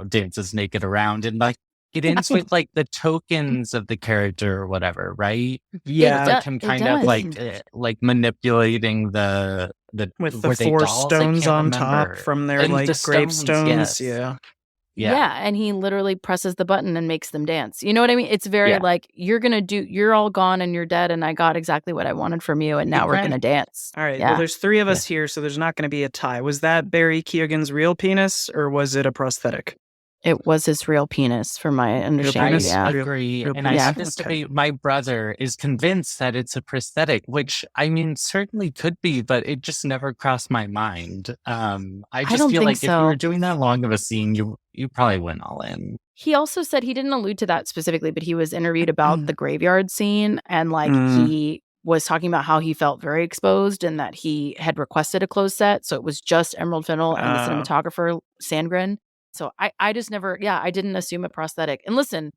dances naked around, and like it ends with like the tokens of the character or whatever, right? Yeah. Like him kind of like manipulating the with the 4 stones on top from their like gravestones. Yes. Yeah, and he literally presses the button and makes them dance. You know what I mean? It's very like, you're all gone and you're dead, and I got exactly what I wanted from you, and now we're gonna dance. All right. Yeah. Well, there's 3 of us here, so there's not going to be a tie. Was that Barry Keoghan's real penis, or was it a prosthetic? It was his real penis, from my understanding. I agree. And I have to say, my brother is convinced that it's a prosthetic, which, I mean, certainly could be, but it just never crossed my mind. I just feel like if you were doing that long of a scene, you probably went all in. He also said, he didn't allude to that specifically, but he was interviewed about the graveyard scene, and like he was talking about how he felt very exposed and that he had requested a closed set. So it was just Emerald Fennell and the cinematographer, Sandgren. So I just never, I didn't assume a prosthetic. And listen,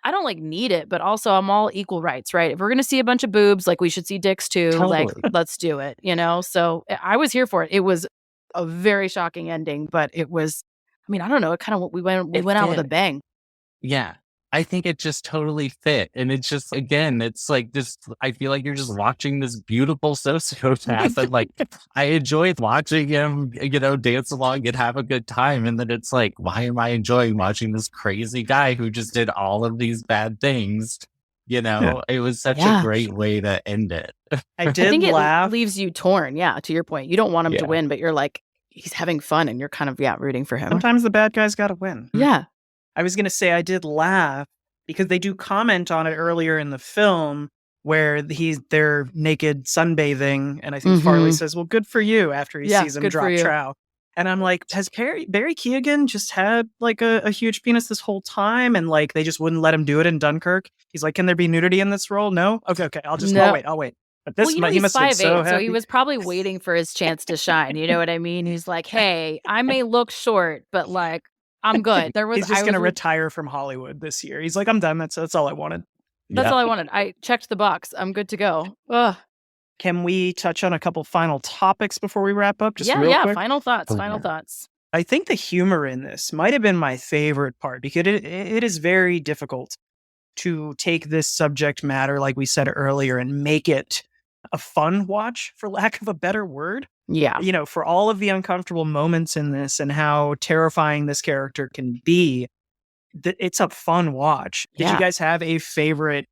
I don't like need it, but also I'm all equal rights, right? If we're going to see a bunch of boobs, like, we should see dicks too. Totally. Like, let's do it, So I was here for it. It was a very shocking ending, but it was, I mean, I don't know. It kind of, we went out with a bang. Yeah. I think it just totally fit. And it's just, again, it's like just, I feel like you're just watching this beautiful sociopath. And like, I enjoyed watching him, dance along and have a good time. And then it's like, why am I enjoying watching this crazy guy who just did all of these bad things? It was such a great way to end it. I think it leaves you torn. Yeah. To your point, you don't want him to win, but you're like, he's having fun and you're kind of, rooting for him. Sometimes the bad guy's got to win. Yeah. I was going to say I did laugh because they do comment on it earlier in the film where they're naked sunbathing. And I think Farley says, well, good for you, after he sees him drop trow. And I'm like, has Barry Keoghan just had like a huge penis this whole time? And like, they just wouldn't let him do it in Dunkirk? He's like, can there be nudity in this role? No? Okay. I'll wait. But this, he must have been so happy. So he was probably waiting for his chance to shine. You know what I mean? He's like, hey, I may look short, but like, I'm good. He's just going to retire from Hollywood this year. He's like, I'm done. That's all I wanted. That's all I wanted. I checked the box. I'm good to go. Ugh. Can we touch on a couple final topics before we wrap up? Just real quick? Final thoughts. I think the humor in this might have been my favorite part, because it is very difficult to take this subject matter, like we said earlier, and make it a fun watch, for lack of a better word. Yeah. For all of the uncomfortable moments in this and how terrifying this character can be, it's a fun watch. Did you guys have a favorite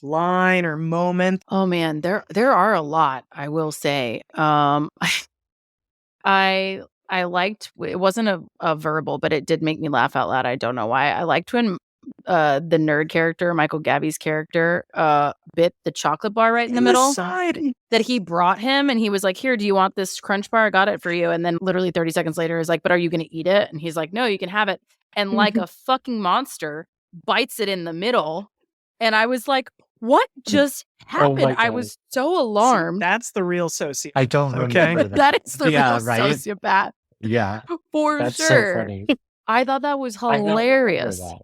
line or moment? Oh man, there are a lot, I will say. I liked, it wasn't a verbal, but it did make me laugh out loud. I don't know why. I liked when the nerd character, Michael Gabby's character, bit the chocolate bar right in the middle. Side. That he brought him, and he was like, here, do you want this crunch bar? I got it for you. And then literally 30 seconds later is like, but are you going to eat it? And he's like, no, you can have it. And like a fucking monster bites it in the middle. And I was like, what just happened? I was so alarmed. See, that's the real sociopath. I don't remember that is the real sociopath. Yeah, For that's so sure. funny. I thought that was I know, I remember hilarious. that.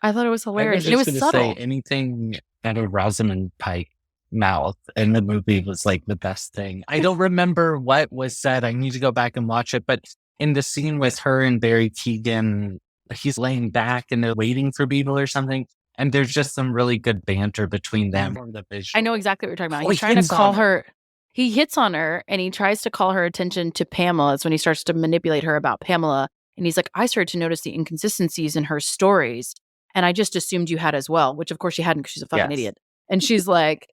I thought it was I was hilarious. And it just was gonna say subtle. anything out of Rosamund Pike mouth in the movie was like the best thing. I don't remember what was said. I need to go back and watch it. But in the scene with her and Barry Keoghan, he's laying back and they're waiting for people or something. And there's just some really good banter between them from the visual. I know exactly what you're talking about. Oh, He's he trying to hits call on her. He hits on her and he tries to call her attention to Pamela. It's when he starts to manipulate her about Pamela. And he's like, I started to notice the inconsistencies in her stories. And I just assumed you had as well, which of course she hadn't because she's a fucking Yes. idiot. And she's like,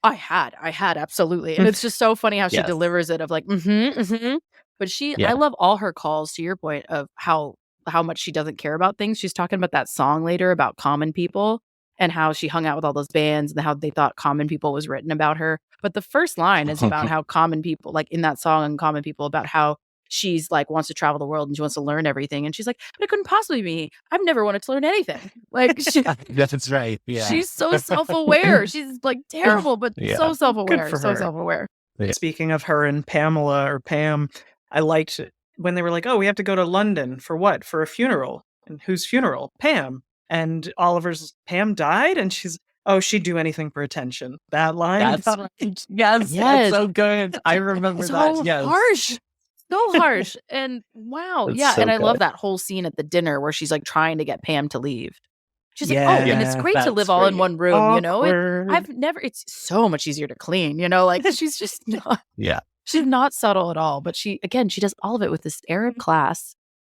I had, absolutely. And it's just so funny how she Yes. delivers it of like, But I Yeah. love all her calls to your point of how much she doesn't care about things. She's talking about that song later about common people and how she hung out with all those bands and how they thought common people was written about her. But the first line is about how common people, like in that song, common people, about how she's like wants to travel the world and she wants to learn everything. And she's like, but it couldn't possibly be me. I've never wanted to learn anything. Like That's right. Yeah. she's so self-aware. She's like terrible, but Yeah. so self-aware. Good for So her. self-aware. Yeah. Speaking of her and Pamela or Pam, I liked when they were like, oh, we have to go to London for what? For a funeral. And whose funeral? Pam. And Oliver's, Pam died? And she's, oh, she'd do anything for attention. That line? That's yes, Yes. that's so good. I remember that. So Yes. harsh. So harsh. And wow. It's yeah. so And I love good. that whole scene at the dinner where she's like trying to get Pam to leave. She's like, oh, Yeah, and it's great to that's live all in great. one room, you know? Awkward. It's so much easier to clean, you know? Like she's just not, Yeah. she's not subtle at all. But she does all of it with this air of class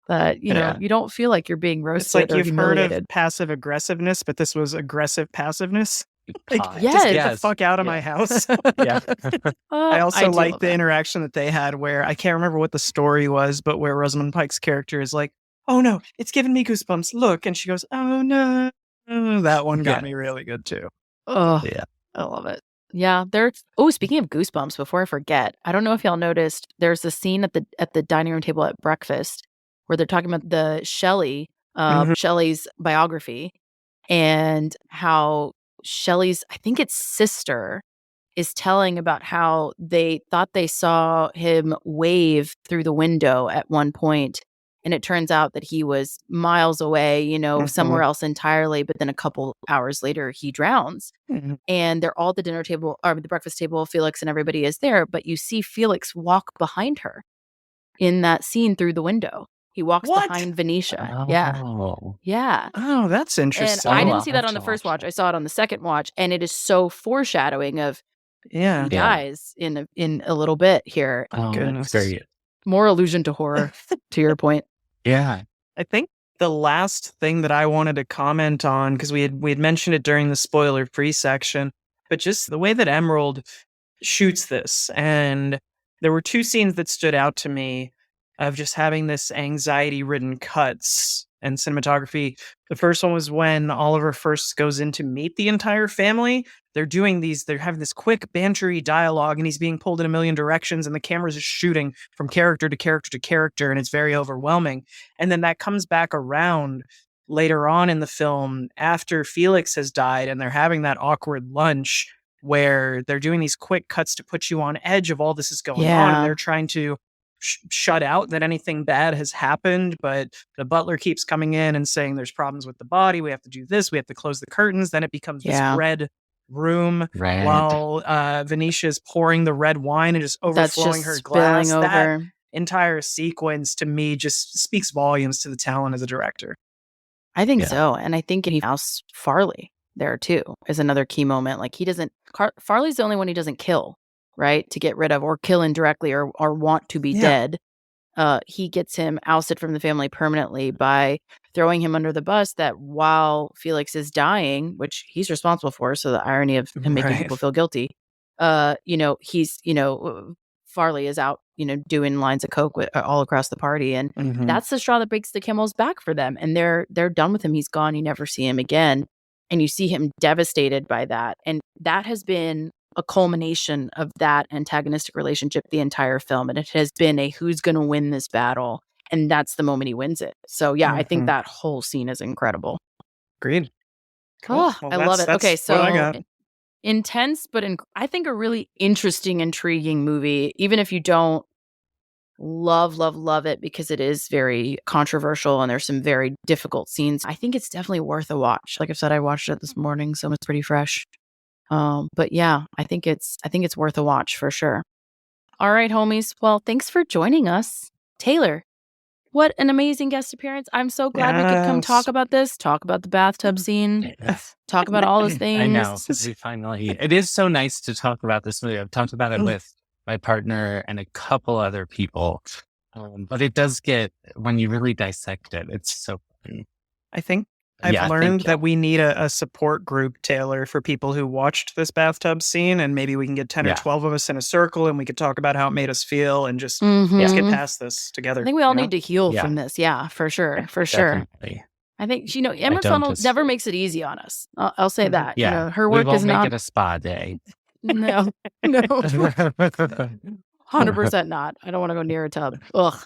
that, you know, Yeah. you don't feel like you're being roasted It's like or you've heard of humiliated. passive aggressiveness, but this was aggressive passiveness. Like, Pie. Yes. just get the Yes. fuck out of Yeah. my house. Yeah. I also do like love the that. interaction that they had where I can't remember what the story was, but where Rosamund Pike's character is like, oh no, it's giving me goosebumps. Look. And she goes, oh no. That one got Yeah. me really good too. Oh, Yeah. I love it. Yeah, speaking of goosebumps, before I forget, I don't know if y'all noticed, there's a scene at the dining room table at breakfast where they're talking about the Shelley's biography and how Shelley's, I think it's sister, is telling about how they thought they saw him wave through the window at one point, and it turns out that he was miles away, you know, somewhere else entirely, but then a couple hours later he drowns. Mhm. And they're all at the dinner table or the breakfast table, Felix and everybody is there, but you see Felix walk behind her in that scene through the window. He walks What? behind Venetia. Yeah. Oh. Yeah. Oh, that's And interesting. I Oh, didn't I'll see have that on to the first watch watch. I saw it on the second watch, and it is so foreshadowing of Yeah. who dies in a little bit here. Oh, Goodness. that's great. More allusion to horror, to your point. Yeah. I think the last thing that I wanted to comment on, because we had mentioned it during the spoiler-free section, but just the way that Emerald shoots this, and there were two scenes that stood out to me of just having this anxiety-ridden cuts and cinematography. The first one was when Oliver first goes in to meet the entire family. They're having this quick bantery dialogue, and he's being pulled in a million directions, and the camera's just shooting from character to character to character, and it's very overwhelming. And then that comes back around later on in the film after Felix has died, and they're having that awkward lunch where they're doing these quick cuts to put you on edge of all this is going on, Yeah. and they're trying to shut out that anything bad has happened, but the butler keeps coming in and saying there's problems with the body, we have to do this, we have to close the curtains. Then it becomes this Yeah. red room Right. while Venetia is pouring the red wine and just That's overflowing just her spilling glass. That over. entire sequence to me just speaks volumes to the talent as a director. I think Yeah. so. And I think he oust Farley there too is another key moment. Like Farley's the only one he doesn't kill, right? To get rid of or kill indirectly or want to be Yeah. dead. He gets him ousted from the family permanently by throwing him under the bus that while Felix is dying, which he's responsible for, so the irony of him making Right. people feel guilty, he's, Farley is out, doing lines of coke all across the party. And Mhm. that's the straw that breaks the camel's back for them. And they're done with him. He's gone. You never see him again. And you see him devastated by that. And that has been a culmination of that antagonistic relationship the entire film. And it has been a who's going to win this battle. And that's the moment he wins it. So, yeah, I think Mhm. that whole scene is incredible. Agreed. Cool. Oh, Well, I love it. that's Okay, what I so got. intense, but I think a really interesting, intriguing movie, even if you don't Love, love, love it because it is very controversial and there's some very difficult scenes. I think it's definitely worth a watch. Like I said, I watched it this morning, so it's pretty fresh. But yeah, I think it's worth a watch for sure. All right, homies. Well, thanks for joining us. Taylor, what an amazing guest appearance. I'm so glad we could come talk about this, talk about the bathtub scene, talk about all those things. I know. We finally, it is so nice to talk about this movie. I've talked about it with my partner and a couple other people. But it does get, when you really dissect it, it's so fun. I think I've learned that we need a support group, Taylor, for people who watched this bathtub scene, and maybe we can get 10 or 12 of us in a circle and we could talk about how it made us feel and just let's get past this together. I think we all need to heal from this. Yeah, for sure. For sure. Definitely. I think, Emma Funnel never makes it easy on us. I'll say that. Yeah. Her work is not. Make it a spa day. No. 100% not. I don't want to go near a tub. Ugh.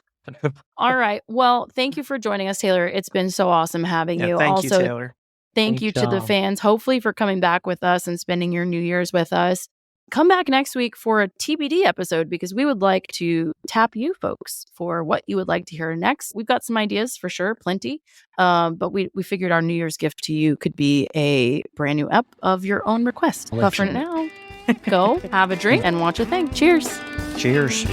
All right. Well, thank you for joining us, Taylor. It's been so awesome having you. Thank you, Taylor. Thank you to the fans, hopefully for coming back with us and spending your New Year's with us. Come back next week for a TBD episode because we would like to tap you folks for what you would like to hear next. We've got some ideas for sure, plenty. But we figured our New Year's gift to you could be a brand new ep of your own request. But for now, go have a drink and watch a thing. Cheers. Cheers.